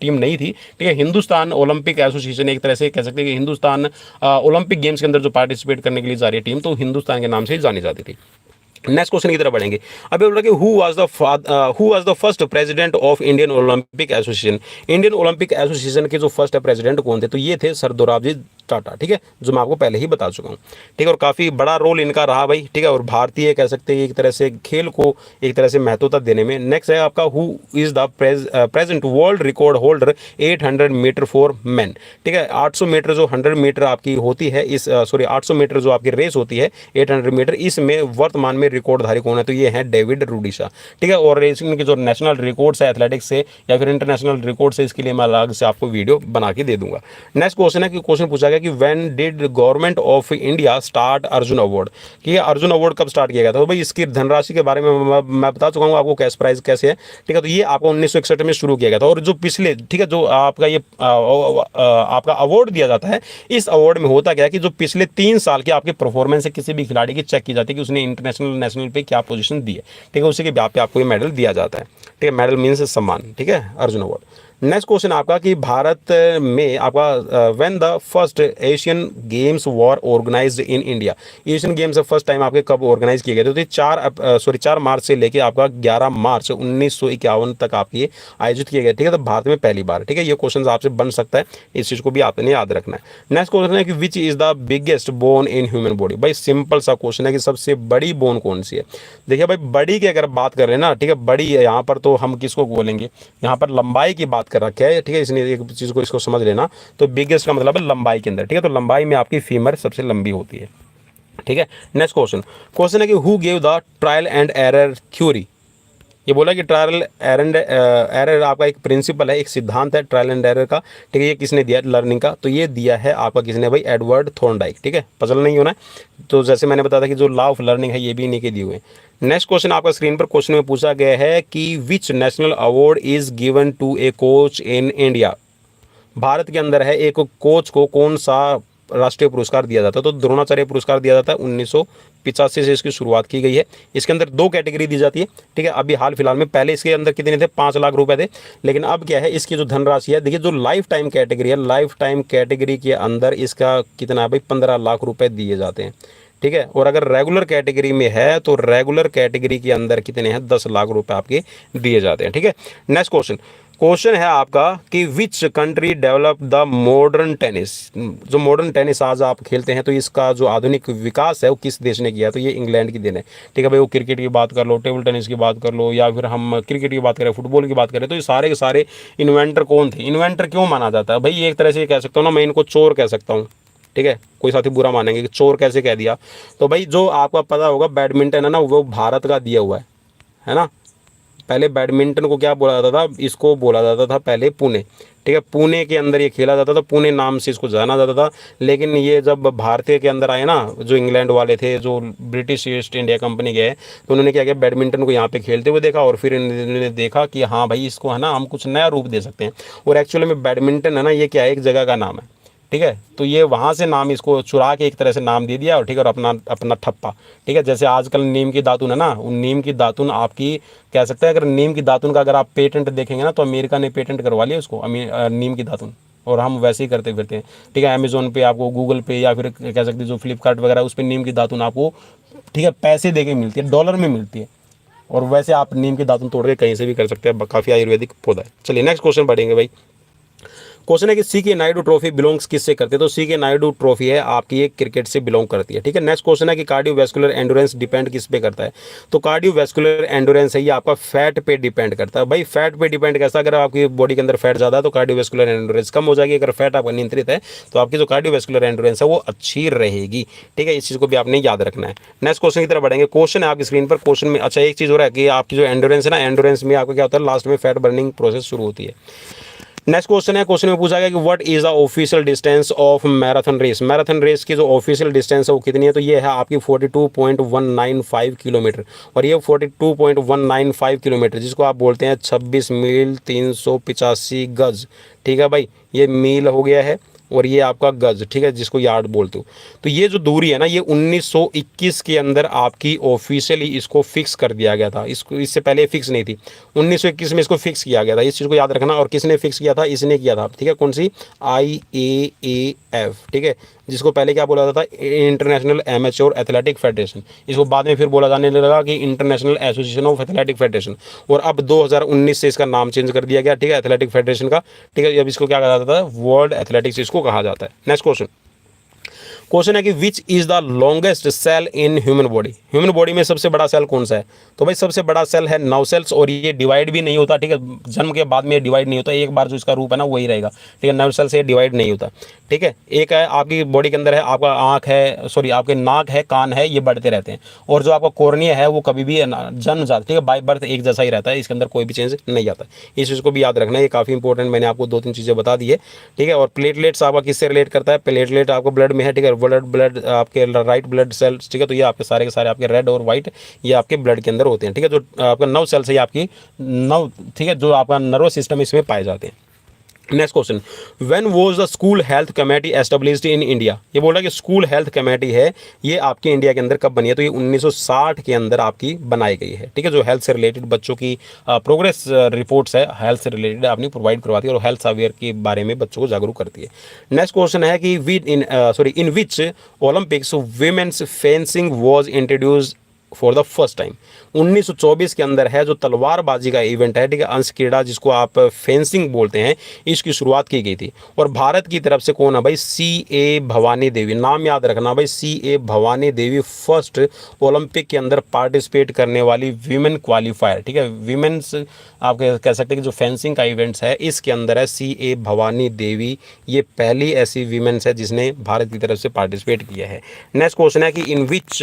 टीम नहीं थी, ठीक है। हिंदुस्तान ओलंपिक एसोसिएशन, एक तरह से कह सकते हैं कि हिंदुस्तान ओलंपिक गेम्स के अंदर जो पार्टिसिपेट करने के लिए जा रही है टीम, तो हिंदुस्तान के नाम से जानी जाती थी। नेक्स्ट क्वेश्चन की तरफ बढ़ेंगे। अभी बोल रहा कि who was the first president of Indian Olympic association. Indian Olympic association के जो फर्स्ट प्रेसिडेंट कौन थे, तो ये थे सर दोराबजी टाटा, ठीक है, जो मैं आपको पहले ही बता चुका हूँ, ठीक है। और काफ़ी बड़ा रोल इनका रहा भाई, ठीक है। और भारतीय कह सकते हैं एक तरह से खेल को एक तरह से महत्वता देने में। नेक्स्ट है आपका who is the present world record holder 800 meter for man, ठीक है। 800 मीटर जो 100 मीटर आपकी होती है, इस 800 मीटर जो आपकी रेस होती है 800 मीटर, इसमें वर्तमान में रिकॉर्डधारी कौन है, तो ये है डेविड रूडिशा, ठीक है। और रेसिंग के जो नेशनल रिकॉर्ड्स है एथलेटिक्स से या फिर इंटरनेशनल रिकॉर्ड से, इसके लिए मैं अलग से आपको वीडियो बना के दे दूंगा। नेक्स्ट क्वेश्चन है कि क्वेश्चन पूछा गया कि when did government of India start Arjun award, कि अर्जुन अवार्ड कब स्टार्ट किया गया था। तो भाई इसकी धनराशि के बारे में मैं बता चुका हूँ आपको, कैश प्राइस कैसे है, ठीक है। तो ये आपको 1961 में शुरू किया गया था। और जो पिछले, ठीक है, जो आपका ये आपका अवार्ड दिया जाता है, इस अवार्ड में होता क्या है कि जो पिछले 3 साल के आपके परफॉर्मेंस है किसी भी खिलाड़ी की चेक की जाती है कि उसने इंटरनेशनल नेशनल पे क्या पोजीशन दी है, ठीक है। उसी के ब्याह पे आपको ये मेडल दिया जाता है, ठीक है। मेडल मीन्स सम्मान, ठीक है, अर्जुन अवार्ड। नेक्स्ट क्वेश्चन आपका कि भारत में आपका when the first Asian games were organized in India. Asian games first time आपके कब ऑर्गेनाइज किए गए थे, तो 4 मार्च से लेके आपका 11 मार्च 1951 तक आपके आयोजित किए गए, ठीक है। तो भारत में पहली बार, ठीक है। ये क्वेश्चन आपसे बन सकता है, इस चीज़ को भी आपने याद रखना है। नेक्स्ट क्वेश्चन है कि which is the biggest bone in human body. भाई सिंपल सा क्वेश्चन है कि सबसे बड़ी बोन कौन सी है। देखिए भाई, बड़ी की अगर बात करें ना, ठीक है, बड़ी है यहाँ पर, तो हम किसको बोलेंगे, यहाँ पर लंबाई की बात कर रखा है, ठीक है। इसलिए एक चीज़ को इसको समझ लेना, तो बिगेस्ट का मतलब है लंबाई के अंदर, ठीक है। तो लंबाई में आपकी फीमर सबसे लंबी होती है, ठीक है। नेक्स्ट क्वेश्चन है कि who gave the trial and error theory. ये बोला कि ट्रायल एंड एरर आपका एक प्रिंसिपल है, एक सिद्धांत है ट्रायल एंड एरर का, ठीक है। ये किसने दिया लर्निंग का, तो ये दिया है आपका किसने भाई, एडवर्ड थॉर्नडाइक, ठीक है। पजल नहीं होना है। तो जैसे मैंने बताया था कि जो लॉ ऑफ लर्निंग है ये भी इन्हीं के दिए हुए हैं। नेक्स्ट क्वेश्चन आपका स्क्रीन पर क्वेश्चन में पूछा गया है कि which national award is given to a coach in India. Bharat के अंदर है एक कोच को कौन सा राष्ट्रीय पुरस्कार दिया जाता है, तो द्रोणाचार्य पुरस्कार दिया जाता है। 1985 से इसकी शुरुआत की गई है। इसके अंदर 2 कैटेगरी दी जाती है, ठीक है। अभी हाल फिलहाल में, पहले इसके अंदर कितने थे, 5 लाख रुपए थे, लेकिन अब क्या है, इसकी जो धनराशि है, देखिए जो लाइफ टाइम कैटेगरी है, लाइफ टाइम कैटेगरी के अंदर इसका कितना है भाई, 15 लाख रुपए दिए जाते हैं, ठीक है। और अगर रेगुलर कैटेगरी में है तो रेगुलर कैटेगरी के अंदर कितने हैं, 10 लाख रुपए आपके दिए जाते हैं, ठीक है। नेक्स्ट क्वेश्चन है आपका कि which country develop the modern tennis. जो मॉडर्न टेनिस आज आप खेलते हैं, तो इसका जो आधुनिक विकास है वो किस देश ने किया, तो ये इंग्लैंड की देन है, ठीक है भाई। वो क्रिकेट की बात कर लो, टेबल टेनिस की बात कर लो, या फिर हम क्रिकेट की बात करें, फुटबॉल की बात करें, तो ये सारे के सारे इन्वेंटर कौन थे। इन्वेंटर क्यों माना जाता है भाई, ये एक तरह से कह सकता हूँ ना, मैं इनको चोर कह सकता हूँ, ठीक है। कोई साथी बुरा मानेंगे कि चोर कैसे कह दिया, तो भाई जो आपका पता होगा बैडमिंटन है ना, वो भारत का दिया हुआ है ना। पहले बैडमिंटन को क्या बोला जाता था, इसको बोला जाता था पहले पुणे, ठीक है। पुणे के अंदर ये खेला जाता था, पुणे नाम से इसको जाना जाता था। लेकिन ये जब भारतीय के अंदर आए ना, जो इंग्लैंड वाले थे, जो ब्रिटिश ईस्ट इंडिया कंपनी के, तो उन्होंने क्या किया, बैडमिंटन को यहाँ पे खेलते हुए देखा, और फिर इन्होंने देखा कि हाँ भाई, इसको है ना हम कुछ नया रूप दे सकते हैं। और एक्चुअली में बैडमिंटन है ना, ये क्या है, एक जगह का नाम है, ठीक है। तो ये वहाँ से नाम इसको चुरा के एक तरह से नाम दे दिया, और ठीक है, और अपना ठप्पा, ठीक है। जैसे आजकल नीम की दातुन है ना, उन नीम की दातुन आपकी कह सकते हैं, अगर नीम की दातुन का अगर आप पेटेंट देखेंगे ना, तो अमेरिका ने पेटेंट करवा लिया उसको, नीम की दातुन, और हम वैसे ही करते फिरते हैं, ठीक है। अमेजोन पे आपको, गूगल पे, या फिर कह सकते हैं जो फ्लिपकार्ट वगैरह, उस पर नीम की दातुन आपको, ठीक है, पैसे दे के मिलती है, डॉलर में मिलती है। और वैसे आप नीम की दातुन तोड़ के कहीं से भी कर सकते हैं, काफ़ी आयुर्वेदिक पौधा है। चलिए नेक्स्ट क्वेश्चन पढ़ेंगे भाई। क्वेश्चन है कि सी के नायडू ट्रॉफी बिलोंग्स किससे करते हैं, तो सी के नायडू ट्रॉफी है आपकी एक क्रिकेट से बिलोंग करती है, ठीक है। नेक्स्ट क्वेश्चन है कि कार्डियोवैस्कुलर एंडोरेंस डिपेंड किस पे करता है, तो कार्डियोवैस्कुलर एंडोरेंस है ये आपका फैट पे डिपेंड करता है। भाई फैट पे डिपेंड कैसा, अगर आपकी बॉडी के अंदर फैट ज़्यादा है तो कार्डियोवैस्कुलर एंडोरेंस कम हो जाएगी, अगर फैट आपका नियंत्रित है तो आपकी जो कार्डियोवैस्कुलर एंडोरेंस है वो अच्छी रहेगी, ठीक है। इस चीज़ को भी आपने याद रखना है। नेक्स्ट क्वेश्चन की तरफ बढ़ेंगे। क्वेश्चन है आपकी स्क्रीन पर, क्वेश्चन में अच्छा एक चीज़ हो रहा है कि आपकी जो एंडोरेंस है ना, एंडोरेंस में आपका क्या होता है, लास्ट में फैट बर्निंग प्रोसेस शुरू होती है। नेक्स्ट क्वेश्चन है, क्वेश्चन में पूछा गया कि what is the official distance of marathon race. Marathon race की जो ऑफिशियल डिस्टेंस है वो कितनी है, तो ये है आपकी 42.195 किलोमीटर, और ये 42.195 किलोमीटर जिसको आप बोलते हैं 26 मील 385 गज। ठीक है भाई, ये मील हो गया है और ये आपका गज, ठीक है, जिसको यार्ड बोलते हो। तो ये जो दूरी है ना, ये 1921 के अंदर आपकी ऑफिशियली इसको फिक्स कर दिया गया था। इसको इससे पहले फिक्स नहीं थी, 1921 में इसको फिक्स किया गया था। इस चीज़ को याद रखना। और किसने फिक्स किया था, इसने किया था, ठीक है। कौन सी, IAAF, ठीक है, जिसको पहले क्या बोला जाता था, इंटरनेशनल एमेच्योर एथलेटिक फेडरेशन। इसको बाद में फिर बोला जाने लगा कि international association of athletic federation, और अब 2019 से इसका नाम चेंज कर दिया गया, ठीक है, एथलेटिक फेडरेशन का, ठीक है। अब इसको क्या कहा जाता है, वर्ल्ड एथलेटिक्स इसको कहा जाता है। नेक्स्ट क्वेश्चन, क्वेश्चन है कि which is the longest cell in human body. Human body में सबसे बड़ा सेल कौन सा है, तो भाई सबसे बड़ा सेल है नर्व सेल्स, और ये डिवाइड भी नहीं होता, ठीक है, जन्म के बाद में ये डिवाइड नहीं होता, एक बार जो इसका रूप है ना वही रहेगा, ठीक है, नर्व सेल से डिवाइड नहीं होता, ठीक है। एक है आपकी बॉडी के अंदर है आपका आँख है, सॉरी आपके नाक है, कान है, ये बढ़ते रहते हैं, और जो आपका कॉर्निया है वो कभी भी जन्म जाता, ठीक है, बाय बर्थ एक जैसा ही रहता है, इसके अंदर कोई भी चेंज नहीं आता। इस चीज़ को भी याद रखना है, ये काफ़ी इंपॉर्टेंट, मैंने आपको 2-3 चीज़ें बता दी है, ठीक है। और प्लेटलेट्स आपका किससे रिलेट करता है, प्लेटलेट आपको ब्लड में है, ठीक है, ब्लड आपके राइट ब्लड सेल्स, ठीक है, तो ये आपके सारे के सारे आपके रेड और वाइट ये आपके ब्लड के अंदर होते हैं, ठीक है। जो आपका नर्व सेल्स है आपकी नर्व, ठीक है, जो आपका नर्वस सिस्टम इसमें पाए जाते हैं। Next question, when was the school health committee established in India. ये बोल रहा है कि स्कूल हेल्थ कमेटी है ये आपके इंडिया के अंदर कब बनी है, तो ये 1960 के अंदर आपकी बनाई गई है, ठीक है। जो हेल्थ से रिलेटेड बच्चों की प्रोग्रेस रिपोर्ट्स है हेल्थ से रिलेटेड आपने प्रोवाइड करवाती है, और हेल्थ अवेयर के बारे में बच्चों को जागरूक करती है। नेक्स्ट क्वेश्चन है कि in which Olympics women's fencing was introduced for the first time. 1924 के अंदर है जो तलवारबाजी का इवेंट है, ठीक है, अंश क्रीड़ा जिसको आप फेंसिंग बोलते हैं, इसकी शुरुआत की गई थी। और भारत की तरफ से कौन है भाई, CA भवानी देवी, नाम याद रखना भाई, CA Bhavani Devi first Olympic के अंदर पार्टिसिपेट करने वाली वीमेन क्वालिफायर, ठीक है, वीमेन्स आप कह सकते हैं कि जो फेंसिंग का इवेंट्स है इसके अंदर है CA भवानी देवी, ये पहली ऐसी वीमेन्स है जिसने भारत की तरफ से पार्टिसिपेट किया है। नेक्स्ट क्वेश्चन है कि in which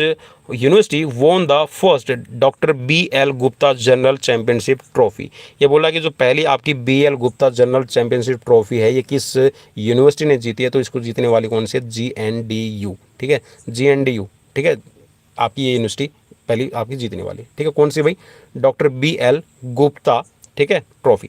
university won the first doctor BL Gupta general championship trophy. ये बोला कि जो पहली आपकी BL Gupta general championship trophy है ये किस यूनिवर्सिटी ने जीती है, तो इसको जीतने वाली कौन सी है, GNDU, ठीक है, GNDU, ठीक है, आपकी ये यूनिवर्सिटी पहली आपकी जीतने वाली, ठीक है, कौन सी भाई, डॉक्टर BL गुप्ता, ठीक है, trophy.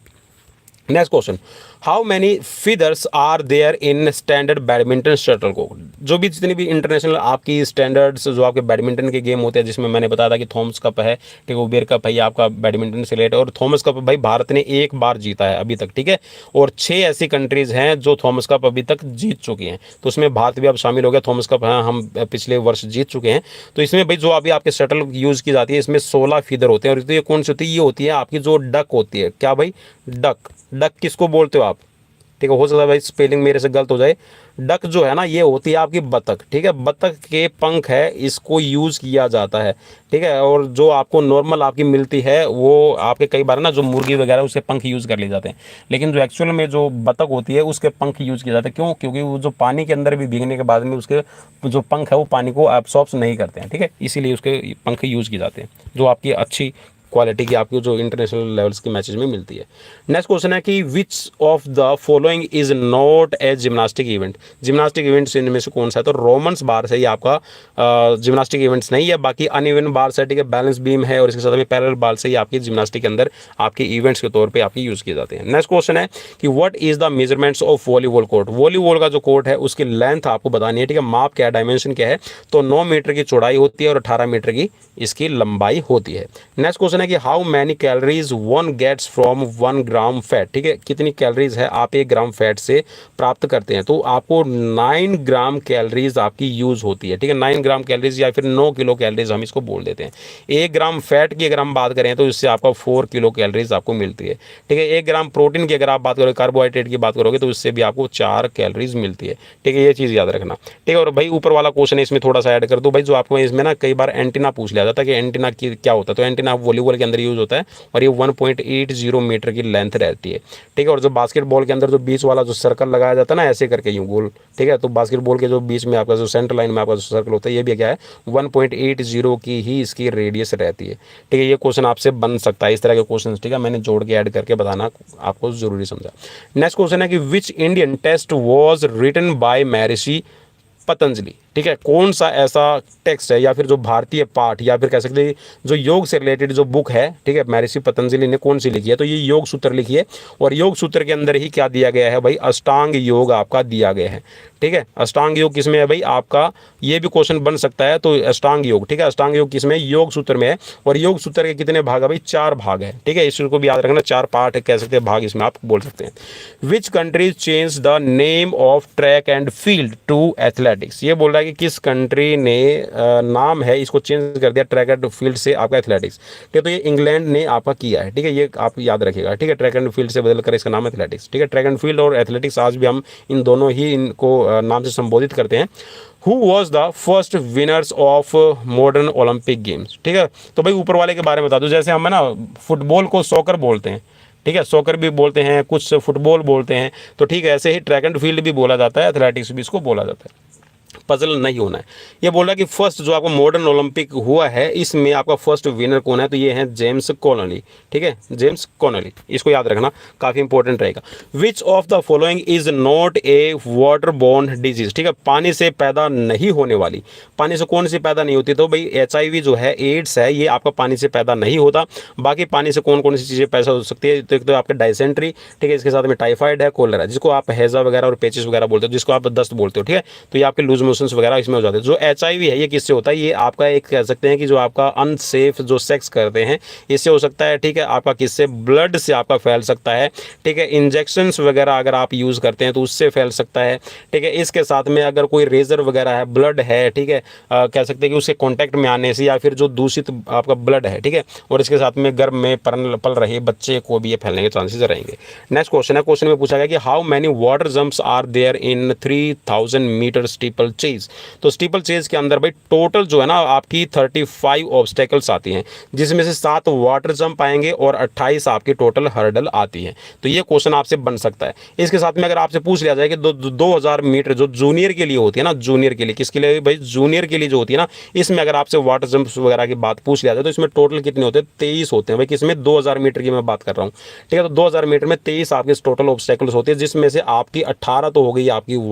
Next question, how many feathers are there in standard badminton shuttlecock. जो भी जितनी भी इंटरनेशनल आपकी स्टैंडर्ड्स जो आपके बैडमिंटन के गेम होते हैं, जिसमें मैंने बताया था कि थॉमस कप है, ठीक है, उबेर कप है, ये आपका बैडमिंटन से रिलेटेड, और थॉमस कप भाई भारत ने एक बार जीता है अभी तक, ठीक है, और 6 ऐसी कंट्रीज हैं जो थॉमस कप अभी तक जीत चुकी हैं, तो उसमें भारत भी अब शामिल हो गया। थॉमस कप हाँ हम पिछले वर्ष जीत चुके हैं। तो इसमें भाई जो अभी आपके शटल यूज़ की जाती है इसमें 16 फीदर होते हैं, और ये कौन सी होती है, ये होती है आपकी जो डक होती है, क्या भाई, डक। डक किसको बोलते हो आप, ठीक है, हो सकता है भाई स्पेलिंग मेरे से गलत हो जाए। डक जो है ना ये होती है आपकी बतख, ठीक है, बतख के पंख है, इसको यूज़ किया जाता है, ठीक है। और जो आपको नॉर्मल आपकी मिलती है वो आपके कई बार ना जो मुर्गी वगैरह उसके पंख यूज़ कर लिए जाते हैं, लेकिन जो एक्चुअल में जो बतख होती है उसके पंख यूज़ किए जाते हैं। क्यों, क्योंकि वो जो पानी के अंदर भी भीगने के बाद में उसके जो पंख है वो पानी को एब्सॉर्ब नहीं करते हैं, ठीक है, इसीलिए उसके पंख यूज़ किए जाते हैं, जो आपकी अच्छी क्वालिटी की आपकी जो इंटरनेशनल लेवल्स की मैचेस में मिलती है। नेक्स्ट क्वेश्चन है कि which of the following is not A gymnastic event. Gymnastic events इनमें से कौन सा है, तो रोमन्स बार से ही आपका जिम्नास्टिक इवेंट्स नहीं है, बाकी अनइवन बार से, ठीक है, बैलेंस बीम है, और इसके साथ में पैरेलल बार से ही आपकी जिम्नास्टिक के अंदर आपके इवेंट्स के तौर पर आपकी यूज़ किए जाते हैं। नेक्स्ट क्वेश्चन है कि what is the measurements of volleyball court. Volleyball का जो कोर्ट है उसकी लेंथ आपको बतानी है, ठीक है, माप क्या है, डायमेंशन क्या है, तो 9 मीटर की चौड़ाई होती है और 18 मीटर की इसकी लंबाई होती है। नेक्स्ट क्वेश्चन है कि how many calories one gets from 1 gram fat, ठीक है, कितनी कैलोरीज है आप 1 ग्राम फैट से प्राप्त करते हैं, तो आपको 9 ग्राम कैलोरीज आपकी यूज होती है, ठीक है, 9 ग्राम कैलोरीज या फिर 9 किलो कैलोरीज हम इसको बोल देते हैं। 1 ग्राम फैट की अगर हम बात करें तो इससे आपका 4 किलो कैलोरीज आपको मिलती है, ठीक है। 1 ग्राम प्रोटीन की अगर आप बात करोगे, कार्बोहाइड्रेट की बात करोगे, तो इससे भी आपको 4 कैलोरीज मिलती है, ठीक है, ये चीज़ याद रखना, ठीक है। और भाई ऊपर वाला क्वेश्चन है इसमें थोड़ा सा ऐड कर दो भाई, जो आपको इसमें ना कई बार एंटीना पूछ लिया जाता है कि एंटीना की क्या होता है, तो एंटीना वॉलीबॉल वॉलीबॉल के अंदर यूज होता है और ये 1.80 मीटर की लेंथ रहती है, ठीक है। और जो बास्केटबॉल के अंदर जो बीच वाला जो सर्कल लगाया जाता है ना ऐसे करके यूँ गोल, ठीक है, तो बास्केटबॉल के जो बीच में आपका जो सेंटर लाइन में आपका जो सर्कल होता है ये भी क्या है 1.80 की ही इसकी रेडियस रहती है, ठीक है। ये क्वेश्चन आपसे बन सकता है, इस तरह के क्वेश्चन, ठीक है, मैंने जोड़ के ऐड करके बताना आपको जरूरी समझा। नेक्स्ट क्वेश्चन है कि which Indian text was written by Maharshi Patanjali, ठीक है, कौन सा ऐसा टेक्स्ट है या फिर जो भारतीय पाठ या फिर कह सकते हैं जो योग से रिलेटेड जो बुक है, ठीक है, महर्षि पतंजलि ने कौन सी लिखी है, तो ये योग सूत्र लिखी है। और योग सूत्र के अंदर ही क्या दिया गया है भाई, अष्टांग योग आपका दिया गया है, ठीक है। अष्टांग योग किसमें है भाई आपका, ये भी क्वेश्चन बन सकता है, तो अष्टांग योग, ठीक है, अष्टांग योग किसमें, योग सूत्र में है। और योग सूत्र के कितने भाग है भाई, 4 भाग है, ठीक है, इसको भी याद रखना, 4 पार्ट कह सकते हैं भाग इसमें आप बोल सकते हैं। Which country change the name of track and field to athletics, ये बोल रहा है कि किस कंट्री ने नाम है इसको चेंज कर दिया ट्रैक एंड फील्ड से आपका एथलेटिक्स, ठीक है, तो ये इंग्लैंड ने आपका किया है, ठीक है, ये आप याद रखिएगा, ठीक है, ट्रैक एंड फील्ड से बदल कर इसका नाम एथलेटिक्स, ठीक है। ट्रैक एंड फील्ड और एथलेटिक्स आज भी हम इन दोनों ही इनको नाम से संबोधित करते हैं। Who was the first winners of modern Olympic games, ठीक है, तो भाई ऊपर वाले के बारे में बता दो, जैसे हम है ना फुटबॉल को सॉकर बोलते हैं, ठीक है, सॉकर भी बोलते हैं, कुछ फुटबॉल बोलते हैं, तो ठीक है, ऐसे ही ट्रैक एंड फील्ड भी बोला जाता है, एथलेटिक्स भी इसको बोला जाता है, पजल नहीं होना है। ये बोल रहा है कि फर्स्ट जो आपको मॉडर्न ओलंपिक हुआ है इसमें आपका फर्स्ट विनर कौन है, तो ये है जेम्स कॉनली, ठीक है, जेम्स कॉनली, इसको याद रखना काफ़ी इंपॉर्टेंट रहेगा। Which of the following is not A water borne disease, ठीक है, पानी से पैदा नहीं होने वाली, पानी से कौन सी पैदा नहीं होती, तो भाई HIV जो है, एड्स है, ये आपका पानी से पैदा नहीं होता। बाकी पानी से कौन कौन सी चीज़ें पैदा हो सकती है, तो एक तो आपका डायसेंट्री, ठीक है, इसके साथ में टाइफाइड है, कोलेरा जिसको आप हैजा वगैरह और पेचिस वगैरह बोलते हो, जिसको आप दस्त बोलते हो, ठीक है, तो ये आपके लूज मोशंस वगैरह इसमें हो जाते हैं। जो HIV है ये किससे होता है, ये आपका एक कह सकते हैं कि जो आपका अनसेफ जो सेक्स करते हैं इससे हो सकता है, ठीक है, आपका किससे, ब्लड से आपका फैल सकता है, ठीक है, इंजेक्शंस वगैरह अगर आप यूज़ करते हैं तो उससे फैल सकता है, ठीक है। इसके साथ में अगर कोई रेजर वगैरह है, ब्लड है, ठीक है, कह सकते हैं कि उसके कॉन्टैक्ट में आने से या फिर जो दूषित आपका ब्लड है, ठीक है, और इसके साथ में गर्भ में पल रहे बच्चे को भी ये फैलने के चांसेस रहेंगे। नेक्स्ट क्वेश्चन है, क्वेश्चन में पूछा गया कि how many water jumps are there in 3000 metre steeplechase, तो स्टीपल चेज के अंदर भाई टोटल जो है ना आपकी 35 ऑब्स्टेकल्स आती हैं, जिसमें से 7 वाटर जंप आएंगे और 28 आपकी टोटल हर्डल आती है। तो ये क्वेश्चन आपसे बन सकता है। इसके साथ में अगर आपसे पूछ लिया जाए कि 2000 मीटर जो जूनियर के लिए होती है ना, जूनियर के लिए, किसके लिए भाई, जूनियर के लिए जो होती है ना, इसमें अगर आपसे वाटर जंप वगैरह की बात पूछ लिया जाए तो इसमें टोटल कितने होते हैं, 23 होते हैं भाई, किसमें 2000 मीटर की मैं बात कर रहा हूँ, ठीक है, तो 2000 मीटर में 23 आपके टोटल ऑब्स्टेकल्स होते हैं, जिसमें से आपकी 18 तो हो गई आपकी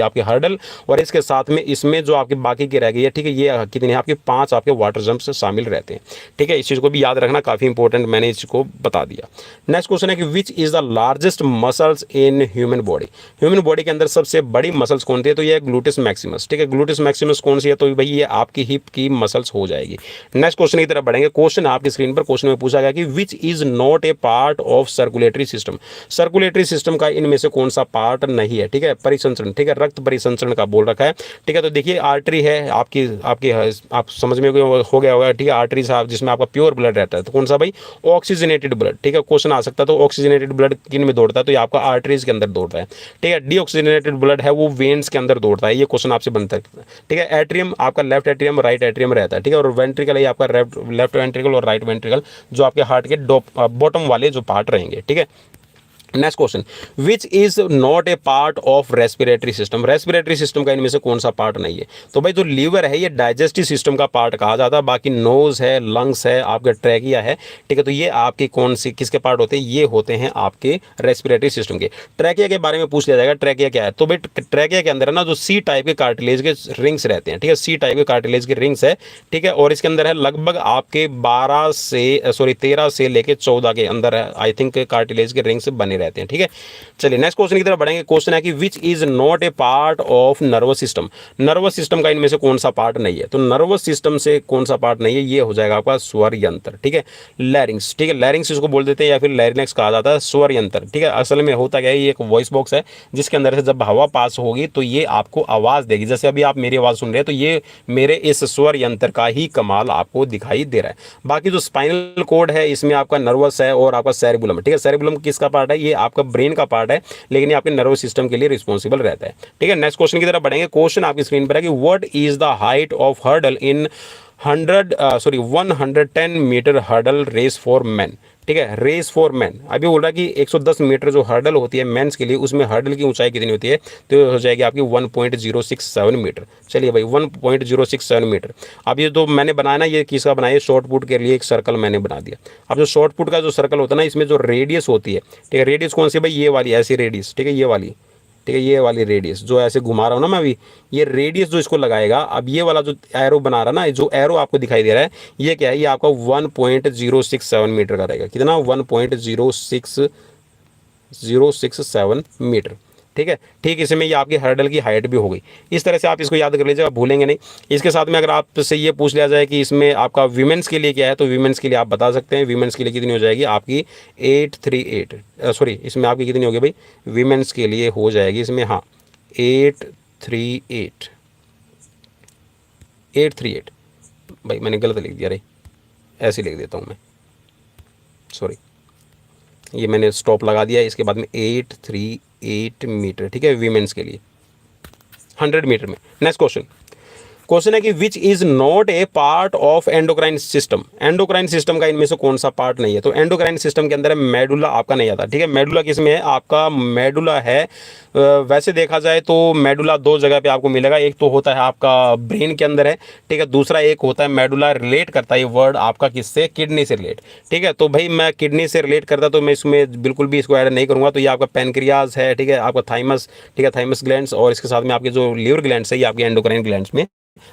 आपकी हर्डल, और इसके साथ में इसमें जो आपकी बाकी की रह गई है, ठीक है, ये कितने हैं आपके 5 आपके वाटर जंप से शामिल रहते हैं, ठीक है, इस चीज़ को भी याद रखना काफ़ी इंपॉर्टेंट, मैंने इसको बता दिया। नेक्स्ट क्वेश्चन है कि which is the largest muscles in human body, human body के अंदर सबसे बड़ी मसल्स कौन सी है, तो ये ग्लूटिस मैक्सिमस, ठीक है, ग्लूटिस मैक्सिमस कौन सी है, तो भाई ये आपकी हिप की मसल्स हो जाएगी। नेक्स्ट क्वेश्चन की तरफ बढ़ेंगे। क्वेश्चन आपकी स्क्रीन पर, क्वेश्चन में पूछा गया कि which is not a part of circulatory system, circulatory system का इनमें से कौन सा पार्ट नहीं है, ठीक है, परिसंचरण, ठीक है, रक्त परिसंचरण का बोल रखा है, ठीक है, तो देखिए आर्टरी है आपकी आपकी आप समझ में हो गया होगा, ठीक है, आर्टरी साहब जिसमें आपका प्योर ब्लड रहता है, तो कौन सा भाई, ऑक्सीजनेटेड ब्लड, ठीक है, क्वेश्चन आ सकता है, तो ऑक्सीजनेटेड ब्लड किन में दौड़ता है, तो ये आपका आर्टरीज के अंदर दौड़ता है, ठीक है, डीऑक्सीजनेटेड ब्लड है वो वेन्स के अंदर दौड़ता है, ये क्वेश्चन आपसे बनता है, ठीक है। एट्रियम आपका लेफ्ट एट्रियम राइट एट्रियम रहता है, ठीक है, और वेंट्रिकल है आपका लेफ्ट वेंट्रिकल और राइट वेंट्रिकल जो आपके हार्ट के बॉटम वाले जो पार्ट रहेंगे, ठीक है। Next question, which is not a part of respiratory system, respiratory system का इनमें से कौन सा पार्ट नहीं है, तो भाई जो लीवर है ये डाइजेस्टिव सिस्टम का पार्ट कहा जाता है, बाकी नोज है, लंग्स है, आपका ट्रैकिया है, ठीक है, तो ये आपके कौन सी किसके पार्ट होते हैं, ये होते हैं आपके रेस्पिरेटरी सिस्टम के। ट्रैकिया के बारे में पूछ लिया जाएगा, ट्रैकिया क्या है, तो भाई ट्रैकिया के अंदर है ना जो सी टाइप के कार्टिलेज के रिंग्स रहते हैं, ठीक है, सी टाइप के कार्टिलेज के रिंग्स है, ठीक है, और इसके अंदर है लगभग आपके 13 से लेके 14 के अंदर है आई थिंक कार्टिलेज के रिंग्स बने रहते हैं, ठीक है। चलिए नेक्स्ट क्वेश्चन की तरफ बढ़ेंगे। क्वेश्चन है कि which is not a part of nervous system, nervous system का इनमें से कौन सा पार्ट नहीं है, तो नर्वस सिस्टम से कौन सा पार्ट नहीं है, ये हो जाएगा आपका स्वर यंत्र, ठीक है, लैरिंग्स, ठीक है, लैरिंग्स इसको बोल देते हैं या फिर लैरिनेक्स कहा जाता है, स्वर यंत्र, ठीक है। असल में होता क्या है, ये एक वॉइस बॉक्स है जिसके अंदर से जब हवा पास होगी तो ये आपको आवाज़ देगी, जैसे अभी आप मेरी आवाज़ सुन रहे हैं तो ये मेरे इस स्वर यंत्र का ही कमाल आपको दिखाई दे रहा है। बाकी जो स्पाइनल कोड है इसमें आपका नर्वस है और आपका सेरिबुलम, ठीक है, सेरिबुलम किसका पार्ट है, ये आपका ब्रेन का पार्ट है, लेकिन ये आपके नर्वस सिस्टम के लिए रिस्पॉन्सिबल रहता है, ठीक है। नेक्स्ट क्वेश्चन की तरफ बढ़ेंगे। क्वेश्चन आपकी स्क्रीन पर है कि what is the height of hurdle in 110 metre hurdle race for man. ठीक है, रेस फॉर मैन अभी बोल रहा है कि 110 मीटर जो हर्डल होती है मेंस के लिए, उसमें हर्डल की ऊंचाई कितनी होती है, तो हो जाएगी आपकी 1.067 मीटर। चलिए भाई 1.067 मीटर। अब ये तो मैंने बनाया ना, ये किसका बनाया, शॉर्ट पुट के लिए एक सर्कल मैंने बना दिया। अब जो शॉर्ट पुट का जो सर्कल होता है ना, इसमें जो रेडियस होती है, ठीक है, रेडियस कौन सी भाई, ये वाली ऐसी रेडियस, ठीक है, ये वाली, ठीक है, ये वाली रेडियस जो ऐसे घुमा रहा हूँ ना मैं अभी, ये रेडियस जो इसको लगाएगा, अब ये वाला जो एरो बना रहा ना, जो एरो आपको दिखाई दे रहा है, ये क्या है, ये आपका 1.067 मीटर का रहेगा। कितना, 1.067 मीटर। ठीक है, ठीक इसमें ये आपकी हर्डल की हाइट भी हो गई। इस तरह से आप इसको याद कर लीजिएगा, भूलेंगे नहीं। इसके साथ में अगर आपसे ये पूछ लिया जाए कि इसमें आपका वीमेंस के लिए क्या है, तो वीमेंस के लिए आप बता सकते हैं, वीमेंस के लिए कितनी हो जाएगी आपकी 838, सॉरी इसमें आपकी कितनी होगी भाई, वीमेंस के लिए हो जाएगी इसमें, हाँ 838, 838। भाई मैंने गलत लिख दिया रे, ऐसे लिख देता हूँ मैं, सॉरी, ये मैंने स्टॉप लगा दिया, इसके बाद में 838 मीटर। ठीक है, वीमेंस के लिए 100 मीटर में। नेक्स्ट क्वेश्चन है कि which is not a part of endocrine system. Endocrine system का इनमें से कौन सा पार्ट नहीं है, तो एंडोक्राइन सिस्टम के अंदर है मेडुला, आपका नहीं आता। ठीक है, मेडुला किस में है, आपका मेडुला है, वैसे देखा जाए तो मेडुला दो जगह पे आपको मिलेगा। एक तो होता है आपका ब्रेन के अंदर है, ठीक है, दूसरा एक होता है मेडुला रिलेट करता है ये वर्ड आपका किससे, किडनी से रिलेट। ठीक है, तो भाई मैं किडनी से रिलेट करता तो मैं इसमें बिल्कुल भी इसको ऐड नहीं करूँगा। तो ये आपका पैनक्रियाज है, ठीक है, आपका थाइमस, ठीक है, थाइमस ग्लैंड्स, और इसके साथ में आपके जो लिवर ग्लैंड्स है, ये आपके एंडोक्राइन ग्लैंड्स में